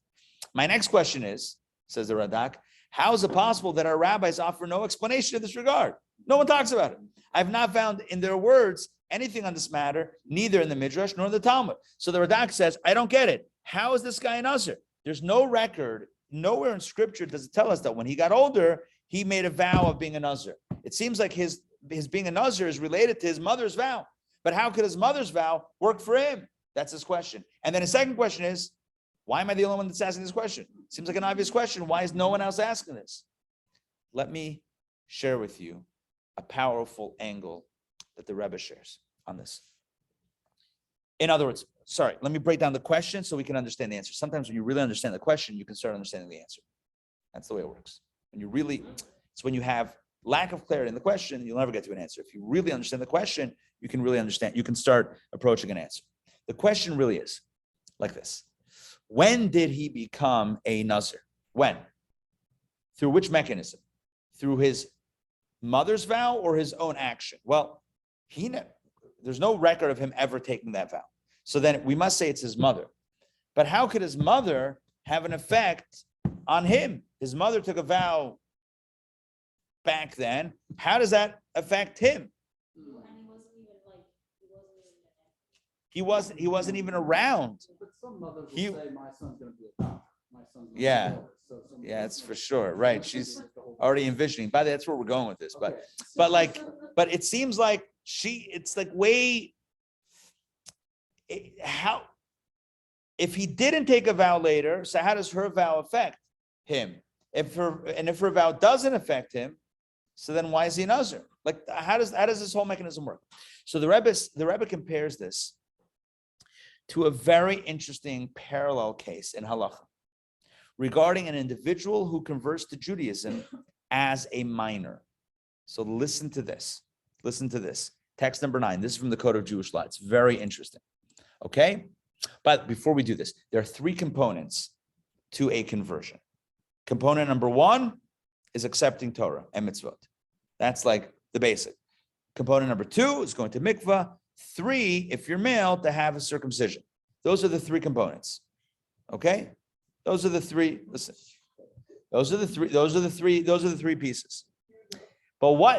My next question is, says the Radak, how is it possible that our rabbis offer no explanation in this regard? No one talks about it. I've not found in their words anything on this matter, neither in the Midrash nor in the Talmud. So the Radak says, I don't get it. How is this guy a Nazir? There's no record, nowhere in scripture does it tell us that when he got older, he made a vow of being a Nazir. It seems like his being a Nazir is related to his mother's vow. But how could his mother's vow work for him? That's his question. And then his second question is, why am I the only one that's asking this question? Seems like an obvious question. Why is no one else asking this? Let me share with you a powerful angle that the Rebbe shares on this. In other words, let me break down the question so we can understand the answer. Sometimes when you really understand the question, you can start understanding the answer. That's the way it works. It's when you have lack of clarity in the question, you'll never get to an answer. If you really understand the question, you can really understand, you can start approaching an answer. The question really is like this. When did he become a Nazir? When? Through which mechanism? Through his mother's vow or his own action? Well, there's no record of him ever taking that vow. So then we must say it's his mother. But how could his mother have an effect on him? His mother took a vow back then. How does that affect him? He wasn't even around. But some mothers will say, my son's going to be a doctor. My son's going to Yeah. be a lawyer. So That's for sure. Right. She's already envisioning. By the way, that's where we're going with this. But it seems like if he didn't take a vow later, so how does her vow affect him? If her vow doesn't affect him, so then why is he a Nazir? Like, how does this whole mechanism work? So the Rebbe compares this to a very interesting parallel case in halacha regarding an individual who converts to Judaism as a minor. So listen to this. Text number 9. This is from the Code of Jewish Law. It's very interesting. Okay? But before we do this, there are 3 components to a conversion. Component number 1 is accepting Torah and mitzvot. That's like the basic. Component number 2 is going to mikvah. 3, if you're male, to have a circumcision. Those are the 3 components. Okay? Those are the three. Listen, those are the three pieces. But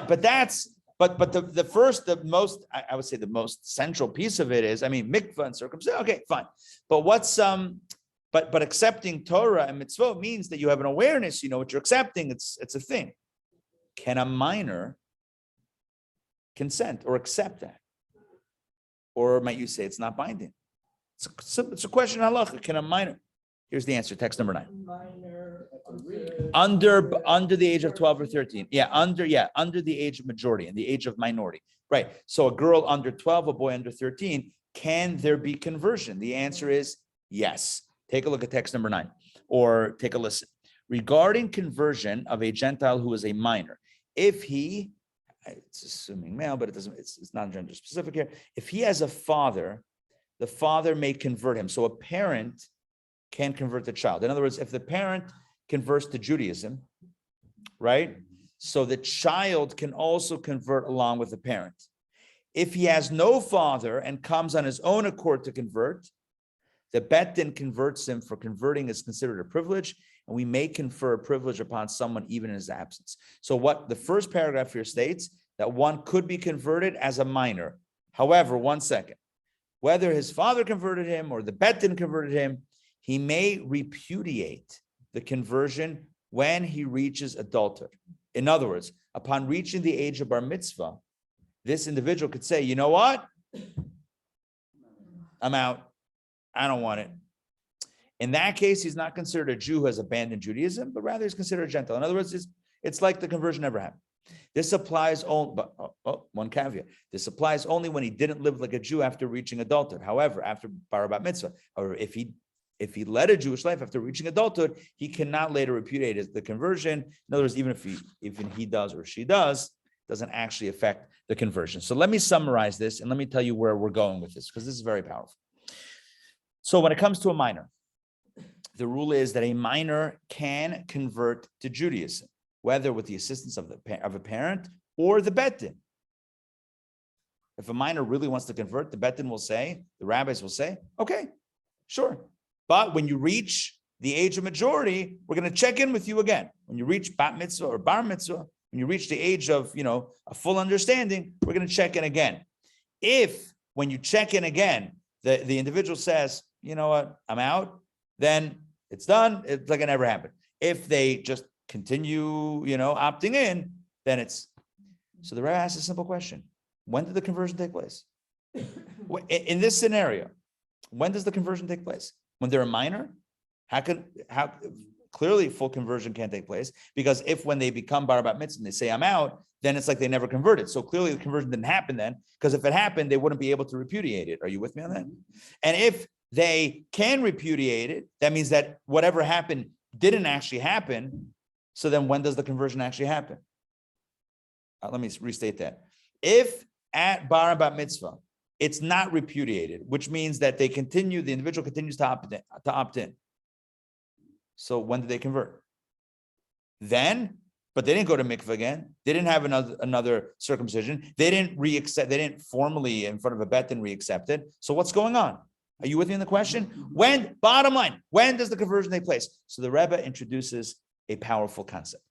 the first, the most, I would say the most central piece of it is, mikvah and circumcision. Okay, fine. But but accepting Torah and mitzvot means that you have an awareness, you know what you're accepting. It's a thing. Can a minor consent or accept that? Or might you say it's not binding? It's a question of halacha. Can a minor? Here's the answer, text number 9. Under the age of 12 or 13. Under the age of majority and the age of minority. Right. So a girl under 12, a boy under 13, can there be conversion? The answer is yes. Take a look at text number 9 or take a listen. Regarding conversion of a Gentile who is a minor, if he, it's assuming male, but it's not gender specific here. If he has a father, the father may convert him. So a parent can convert the child. In other words, if the parent converts to Judaism, right? So the child can also convert along with the parent. If he has no father and comes on his own accord to convert, the bet din converts him, for converting is considered a privilege, and we may confer a privilege upon someone even in his absence. So what the first paragraph here states, that one could be converted as a minor. However, one second, whether his father converted him or the bet din converted him, he may repudiate the conversion when he reaches adulthood. In other words, upon reaching the age of bar mitzvah, this individual could say, you know what? I'm out. I don't want it. In that case, he's not considered a Jew who has abandoned Judaism, but rather he's considered a Gentile. In other words, it's like the conversion never happened. This applies only, but one caveat. This applies only when he didn't live like a Jew after reaching adulthood. However, after bar mitzvah, or if he led a Jewish life after reaching adulthood, he cannot later repudiate the conversion. In other words, even he does or she does, doesn't actually affect the conversion. So let me summarize this and let me tell you where we're going with this, because this is very powerful. So when it comes to a minor, the rule is that a minor can convert to Judaism, whether with the assistance of a parent or the bet din. If a minor really wants to convert, the bet din will say, the rabbis will say, okay, sure. But when you reach the age of majority, we're going to check in with you again. When you reach bat mitzvah or bar mitzvah, when you reach the age of, a full understanding, we're going to check in again. If when you check in again, the individual says, you know what, I'm out, then it's done. It's like it never happened. If they just continue, opting in, then it's, so the rabbi asks a simple question. When did the conversion take place? In this scenario, when does the conversion take place? When they're a minor? How clearly full conversion can't take place, because if when they become bar bat mitzvah and they say I'm out, then it's like they never converted. So clearly the conversion didn't happen then, because if it happened, they wouldn't be able to repudiate it. Are you with me on that? And if they can repudiate it, that means that whatever happened didn't actually happen. So then when does the conversion actually happen? Let me restate that. If at bar bat mitzvah, it's not repudiated, which means that the individual continues to opt in. So when did they convert? Then, but they didn't go to mikveh again. They didn't have another circumcision. They didn't re-accept. They didn't formally in front of a bet and re-accept it. So what's going on? Are you with me in the question? Bottom line, when does the conversion take place? So the Rebbe introduces a powerful concept.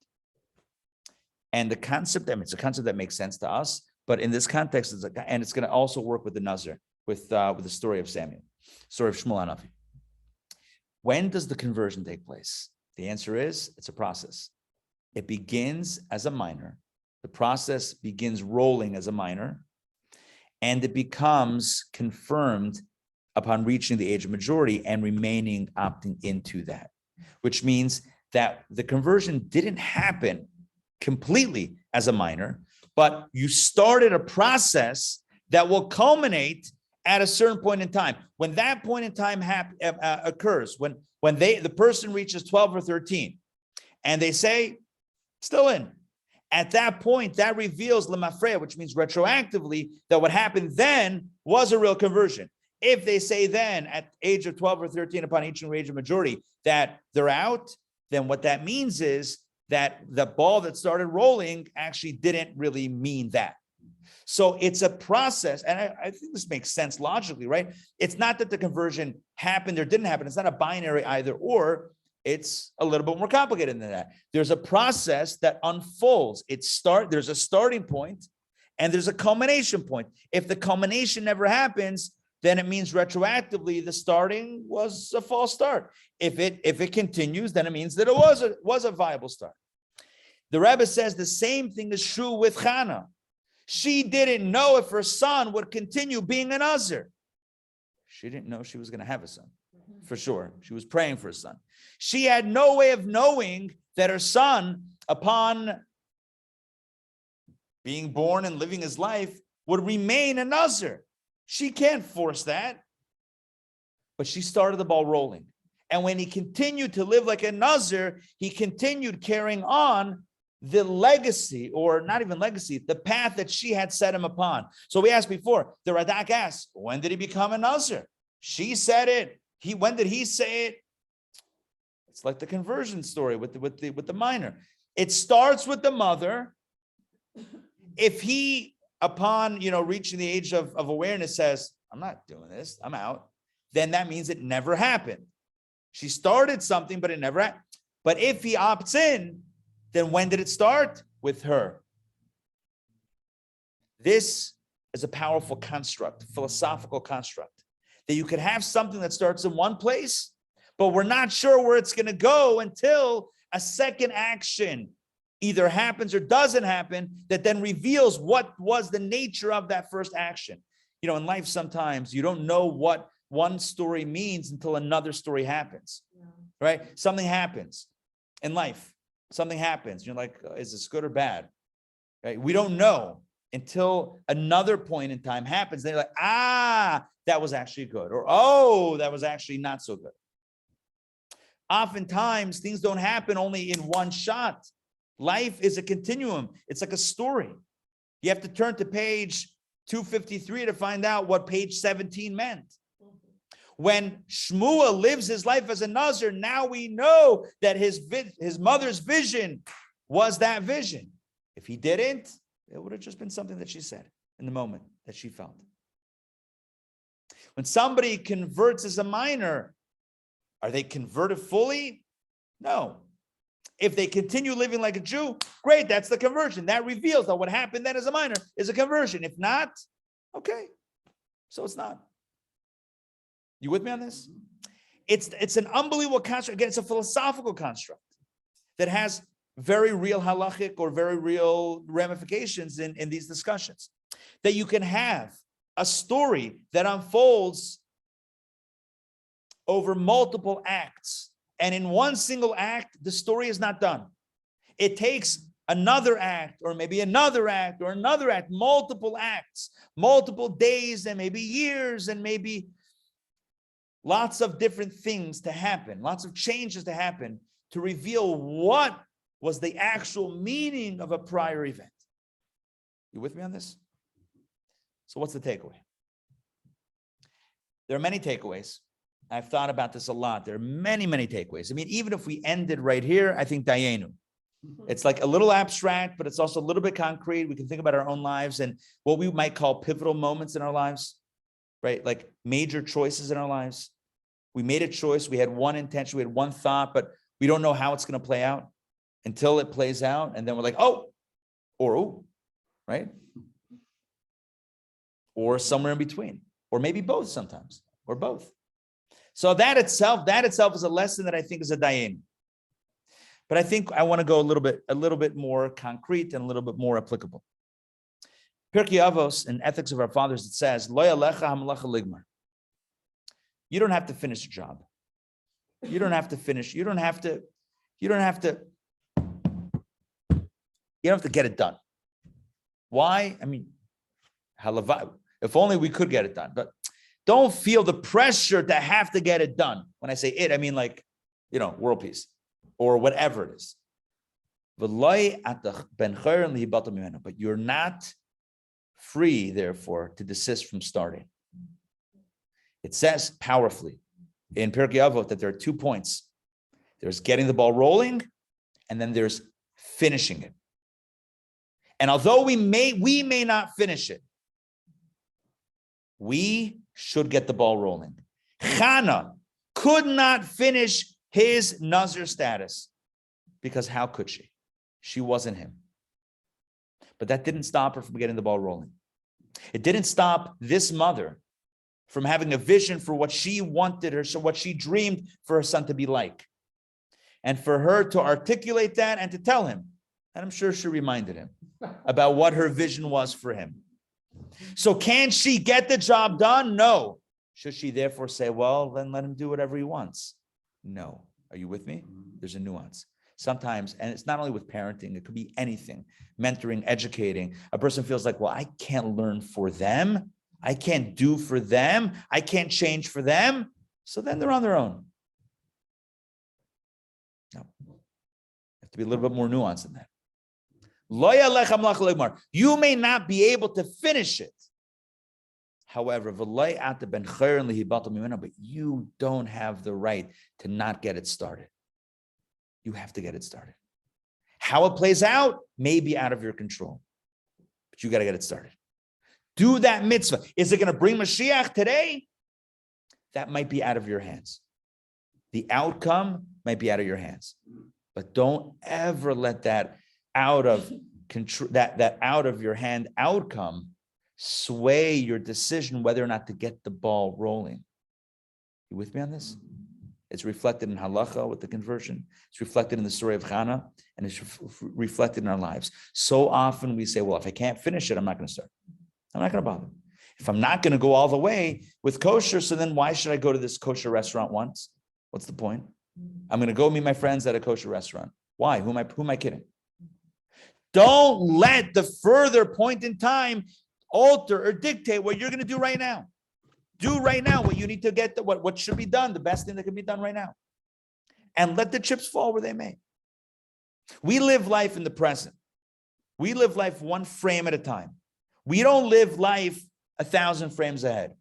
And the concept, it's a concept that makes sense to us, but in this context, it's going to also work with the Nazir, with the story of Samuel, story of Shmuel Hanavi. When does the conversion take place? The answer is, it's a process. It begins as a minor. The process begins rolling as a minor, and it becomes confirmed upon reaching the age of majority and remaining opting into that, which means that the conversion didn't happen completely as a minor, but you started a process that will culminate at a certain point in time. When that point in time occurs, when the person reaches 12 or 13, and they say, still in, at that point, that reveals lemafreya, which means retroactively that what happened then was a real conversion. If they say then at age of 12 or 13 upon each age of majority that they're out, then what that means is that the ball that started rolling actually didn't really mean that. So it's a process, and I think this makes sense logically, right? It's not that the conversion happened or didn't happen. It's not a binary either or. it's a little bit more complicated than that. There's a process that unfolds. There's a starting point and there's a culmination point. If the culmination never happens, then it means retroactively the starting was a false start. If it continues, then it means that it was a viable start. The Rebbe says the same thing is true with Chanah. She didn't know if her son would continue being a Nazir. She didn't know she was going to have a son, for sure. She was praying for a son. She had no way of knowing that her son, upon being born and living his life, would remain a Nazir. She can't force that. But she started the ball rolling. And when he continued to live like a Nazir, he continued carrying on the legacy, or not even legacy, the path that she had set him upon. So we asked before, the Radak asked, when did he become a Nazir? She said it. When did he say it? It's like the conversion story with the minor. It starts with the mother. If he, upon reaching the age of awareness, says, I'm not doing this, I'm out, then that means it never happened. She started something, but it never happened. But if he opts in, then when did it start? With her. This is a powerful construct, philosophical construct, that you could have something that starts in one place, but we're not sure where it's going to go until a second action either happens or doesn't happen, that then reveals what was the nature of that first action. In life, sometimes you don't know what one story means until another story happens, right? Something happens in life. Something happens. You're like, is this good or bad? Right? We don't know until another point in time happens. They're like, that was actually good. Or, oh, that was actually not so good. Oftentimes, things don't happen only in one shot. Life is a continuum. It's like a story. You have to turn to page 253 to find out what page 17 meant. When Shmuel lives his life as a Nazir, now we know that his mother's vision was that vision. If he didn't, it would have just been something that she said in the moment that she felt. When somebody converts as a minor, are they converted fully? No. If they continue living like a Jew, great, that's the conversion. That reveals that what happened then as a minor is a conversion. If not, okay, so it's not. You with me on this? It's an unbelievable construct. Again, it's a philosophical construct that has very real halachic or very real ramifications in these discussions. That you can have a story that unfolds over multiple acts. And in one single act, the story is not done. It takes another act, or maybe another act, or another act, multiple acts, multiple days, and maybe years, and maybe lots of different things to happen, lots of changes to happen to reveal what was the actual meaning of a prior event. You with me on this? So what's the takeaway? There are many takeaways. I've thought about this a lot. There are many, many takeaways. I mean, even if we ended right here, I think Dayenu. It's like a little abstract, but it's also a little bit concrete. We can think about our own lives and what we might call pivotal moments in our lives, right? Like major choices in our lives. We made a choice. We had one intention. We had one thought, but we don't know how it's going to play out until it plays out. And then we're like, oh, or oh, right? Or somewhere in between, or maybe both sometimes, or both. So that itself is a lesson that I think is a dayan. But I think I want to go a little bit more concrete and a little bit more applicable. Pirkei Avos, in Ethics of Our Fathers, it says, Lo yalecha hamalacha ligmar. You don't have to finish a job. You don't have to get it done. Why? I mean, if only we could get it done, but don't feel the pressure to have to get it done. When I say it, I mean like, world peace or whatever it is. But you're not free, therefore, to desist from starting. It says powerfully in Pirkei Avot that there are 2 points. There's getting the ball rolling, and then there's finishing it. And although we may not finish it, we should get the ball rolling. Chanah could not finish his Nazir status, because how could she? She wasn't him. But that didn't stop her from getting the ball rolling. It didn't stop this mother from having a vision for what she wanted her, so what she dreamed for her son to be like. And for her to articulate that and to tell him, and I'm sure she reminded him about what her vision was for him. So can she get the job done? No. Should she therefore say, well, then let him do whatever he wants? No. Are you with me? There's a nuance. Sometimes, and it's not only with parenting, it could be anything, mentoring, educating. A person feels like, well, I can't learn for them. I can't do for them. I can't change for them. So then they're on their own. No. You have to be a little bit more nuanced than that. You may not be able to finish it. However, but you don't have the right to not get it started. You have to get it started. How it plays out may be out of your control, but you got to get it started. Do that mitzvah. Is it going to bring Mashiach today? That might be out of your hands. The outcome might be out of your hands, but don't ever let that out of control, that out of your hand outcome sway your decision whether or not to get the ball rolling. You with me on this? It's reflected in halacha with the conversion. It's reflected in the story of Chanah, and it's reflected in our lives. So often we say, well, if I can't finish it, I'm not going to start. I'm not going to bother. If I'm not going to go all the way with kosher, so then why should I go to this kosher restaurant once? What's the point? I'm going to go meet my friends at a kosher restaurant. Why? Who am I kidding? Don't let the further point in time alter or dictate what you're going to do right now. Do right now what you need to get, what should be done, the best thing that can be done right now. And let the chips fall where they may. We live life in the present. We live life one frame at a time. We don't live life 1,000 frames ahead.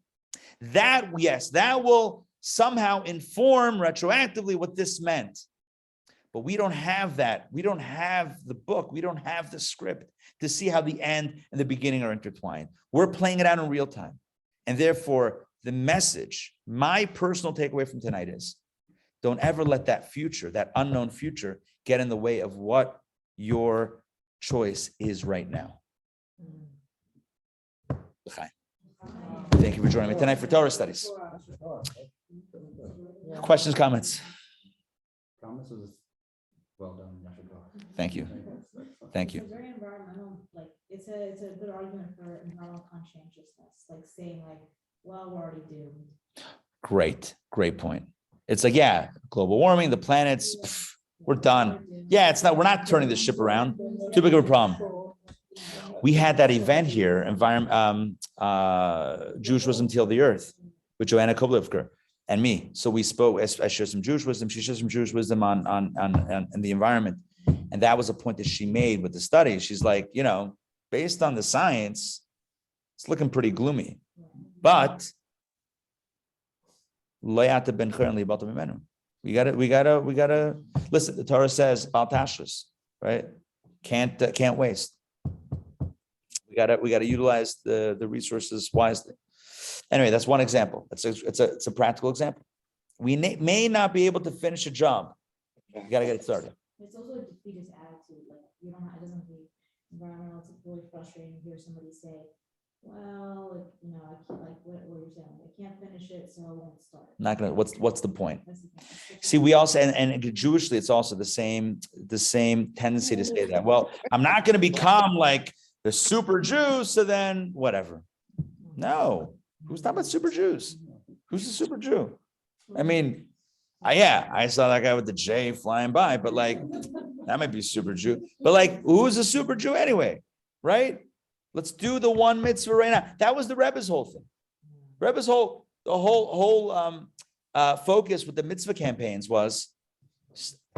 That, yes, that will somehow inform retroactively what this meant. But we don't have that. We don't have the book. We don't have the script to see how the end and the beginning are intertwined. We're playing it out in real time. And therefore, the message, my personal takeaway from tonight is, don't ever let that future, that unknown future, get in the way of what your choice is right now. Thank you for joining me tonight for Torah studies. Questions, comments? Comments was well done. Thank you. Thank you. It's very environmental, like it's a good argument for environmental conscientiousness, like saying like, well, we're already doomed. Great point. It's like, yeah, global warming, the planets, we're done. Yeah, it's not, we're not turning the ship around. Too big of a problem. We had that event here, Jewish Wisdom Till the Earth, with Joanna Koblivker and me. So we spoke, I shared some Jewish wisdom, she shared some Jewish wisdom on the environment. And that was a point that she made with the study. She's like, based on the science, it's looking pretty gloomy. But we gotta listen. The Torah says about tashlis, right? Can't waste. We gotta utilize the resources wisely. Anyway, that's one example. It's a practical example. We may not be able to finish a job. You gotta get it started. It's also a defeatist attitude. Like it doesn't be environmental. It's really frustrating to hear somebody say, well, I can't, like what you're saying. I can't finish it, so I won't start. Not gonna. What's the point? That's the thing. See, we also and Jewishly, it's also the same tendency to say that. Well, I'm not going to become like the super Jew, so then whatever. No, who's talking about super Jews? Who's the super Jew? I mean, I saw that guy with the J flying by, but like that might be super Jew. But like, who's a super Jew anyway? Right? Let's do the one mitzvah right now. That was the Rebbe's whole thing. Rebbe's whole focus with the mitzvah campaigns was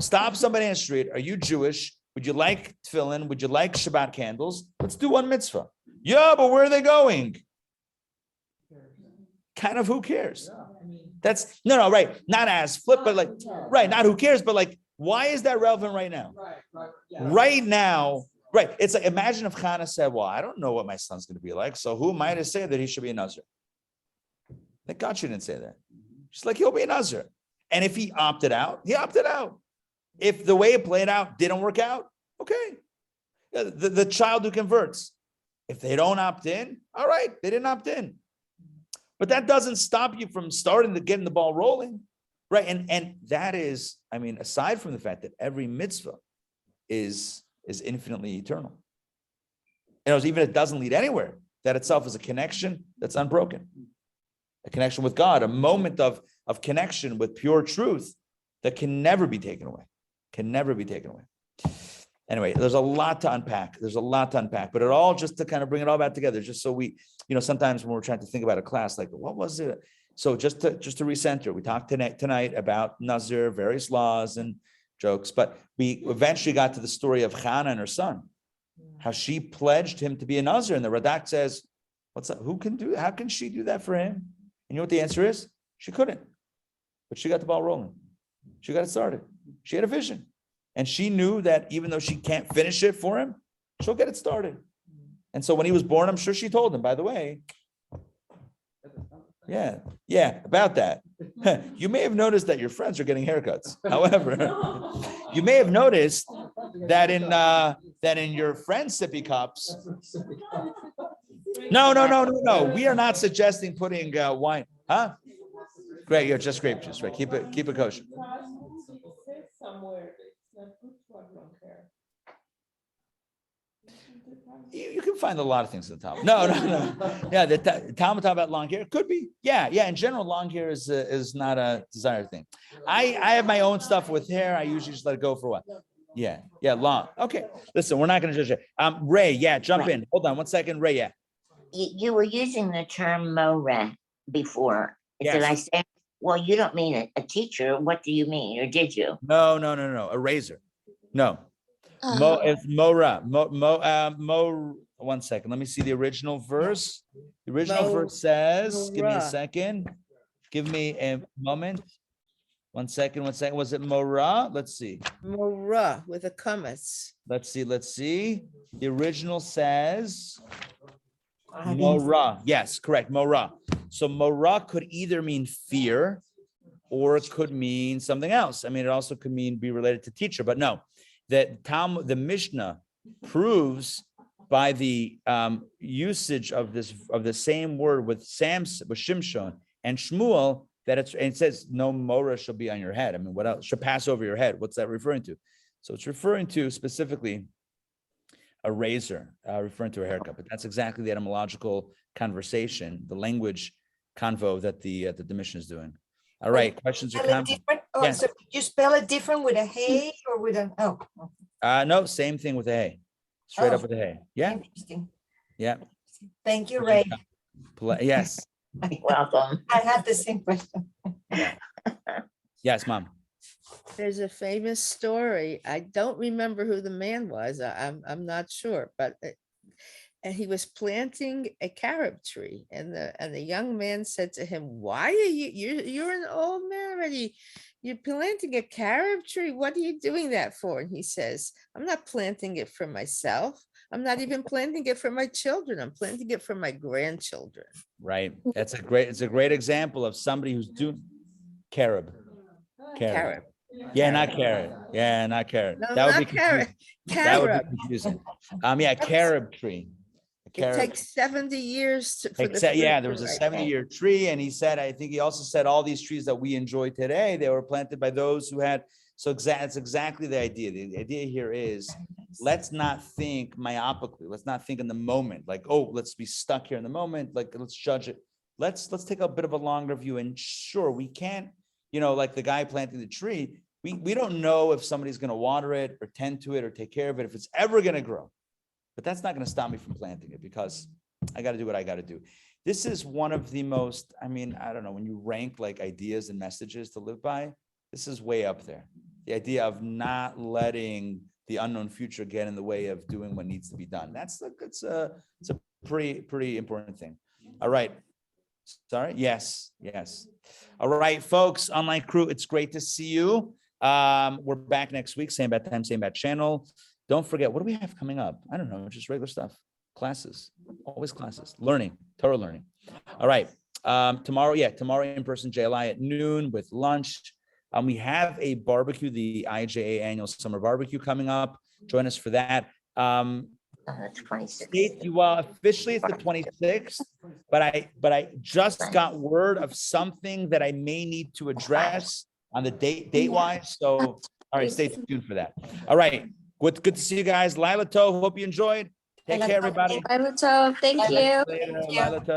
stop somebody on the street. Are you Jewish? Would you like tefillin? Would you like Shabbat candles? Let's do one mitzvah. Yeah, but where are they going? Kind of who cares? That's no, right. Not as flip, but like, right. Not who cares, but like, why is that relevant right now? Right now. Right. It's like, imagine if Chanah said, well, I don't know what my son's going to be like. So who am I to say that he should be a Nazir? Thank God she didn't say that. She's like, he'll be a Nazir. And if he opted out, he opted out. If the way it played out didn't work out, okay. The child who converts, if they don't opt in, all right, they didn't opt in. But that doesn't stop you from starting to getting the ball rolling, right? And that is, I mean, aside from the fact that every mitzvah is infinitely eternal. Even if it doesn't lead anywhere, that itself is a connection that's unbroken. A connection with God, a moment of connection with pure truth that can never be taken away. Can never be taken away. Anyway, there's a lot to unpack. But it all just to kind of bring it all back together, just so we, sometimes when we're trying to think about a class, like what was it? So just to recenter, we talked tonight about Nazir, various laws and jokes, but we eventually got to the story of Chanah and her son, how she pledged him to be a Nazir. And the Radak says, what's that? Who can do? How can she do that for him? And you know what the answer is? She couldn't, but she got the ball rolling. She got it started. She had a vision. And she knew that even though she can't finish it for him, she'll get it started. And so when he was born, I'm sure she told him, by the way, yeah, about that. You may have noticed that your friends are getting haircuts. However, you may have noticed that in your friends' sippy cups. No. We are not suggesting putting wine. Huh? Great, you're just grape juice, right? Keep it kosher. You can find a lot of things at the top. No. Yeah, the Talmud talk about long hair. Could be. Yeah. In general, long hair is not a desired thing. I have my own stuff with hair. I usually just let it go for a while. Yeah, long. Okay. Listen, we're not going to judge it. Ray, jump in. Hold on 1 second. Ray, You were using the term Mora before. Yes. Did I say? Well, you don't mean a teacher. What do you mean, or did you? No. A razor. No. It's Mora. Mo. 1 second. Let me see the original verse. The original verse says, give me a second. Give me a moment. 1 second. Was it Mora? Let's see. Mora with a commas. Let's see. The original says Mora. Yes, correct. Mora. So Mora could either mean fear or it could mean something else. I mean, it also could mean be related to teacher, but no. That the Mishnah proves by the usage of the same word with Shimshon and Shmuel that it says no Mora shall be on your head. I mean, what else should pass over your head? What's that referring to? So it's referring to specifically a razor, referring to a haircut. But that's exactly the etymological conversation, the language convo that the Mishnah is doing. All right, questions or comments? Yes. So you spell it different with a hey or with an oh? No, same thing with a hey. Straight up with a hey. Yeah. Interesting. Yeah. Thank you, Ray. Yes. You're welcome. I have the same question. Yes, Mom. There's a famous story. I don't remember who the man was. I'm not sure, but and he was planting a carob tree, and the young man said to him, "Why are you're an old man already? You're planting a carob tree. What are you doing that for?" And he says, "I'm not planting it for myself. I'm not even planting it for my children. I'm planting it for my grandchildren." Right. It's a great example of somebody who's doing carob. Carob. Yeah, not carrot. Yeah, not carrot. No, That would not be carrot. That would Carob. be confusing. Carob tree. It takes 70 years for the There was fruit a to ripen. 70-year tree, and he said, I think he also said all these trees that we enjoy today, they were planted by those who had. So it's exactly the idea. The idea here is, let's not think myopically. Let's not think in the moment, like, oh, let's be stuck here in the moment. Like, let's judge it. Let's take a bit of a longer view. And sure, we can't, like the guy planting the tree, we don't know if somebody's going to water it or tend to it or take care of it, if it's ever going to grow. But that's not going to stop me from planting it, because I got to do what I got to do. This is one of the most, I don't know, when you rank like ideas and messages to live by, this is way up there. The idea of not letting the unknown future get in the way of doing what needs to be done. It's a pretty important thing. All right. Sorry. Yes. All right, folks, online crew, it's great to see you. We're back next week, same bad time, same bad channel. Don't forget, what do we have coming up? I don't know, just regular stuff. Classes, always classes, learning, Torah learning. All right, tomorrow in-person JLI at noon with lunch. We have a barbecue, the IJA annual summer barbecue coming up. Join us for that. 26. Officially it's the 26th, but I just got word of something that I may need to address on the date wise. So, all right, stay tuned for that. All right, good to see you guys. Lila Tov, hope you enjoyed. Take care, everybody. Thank you. Later, Lila Tov.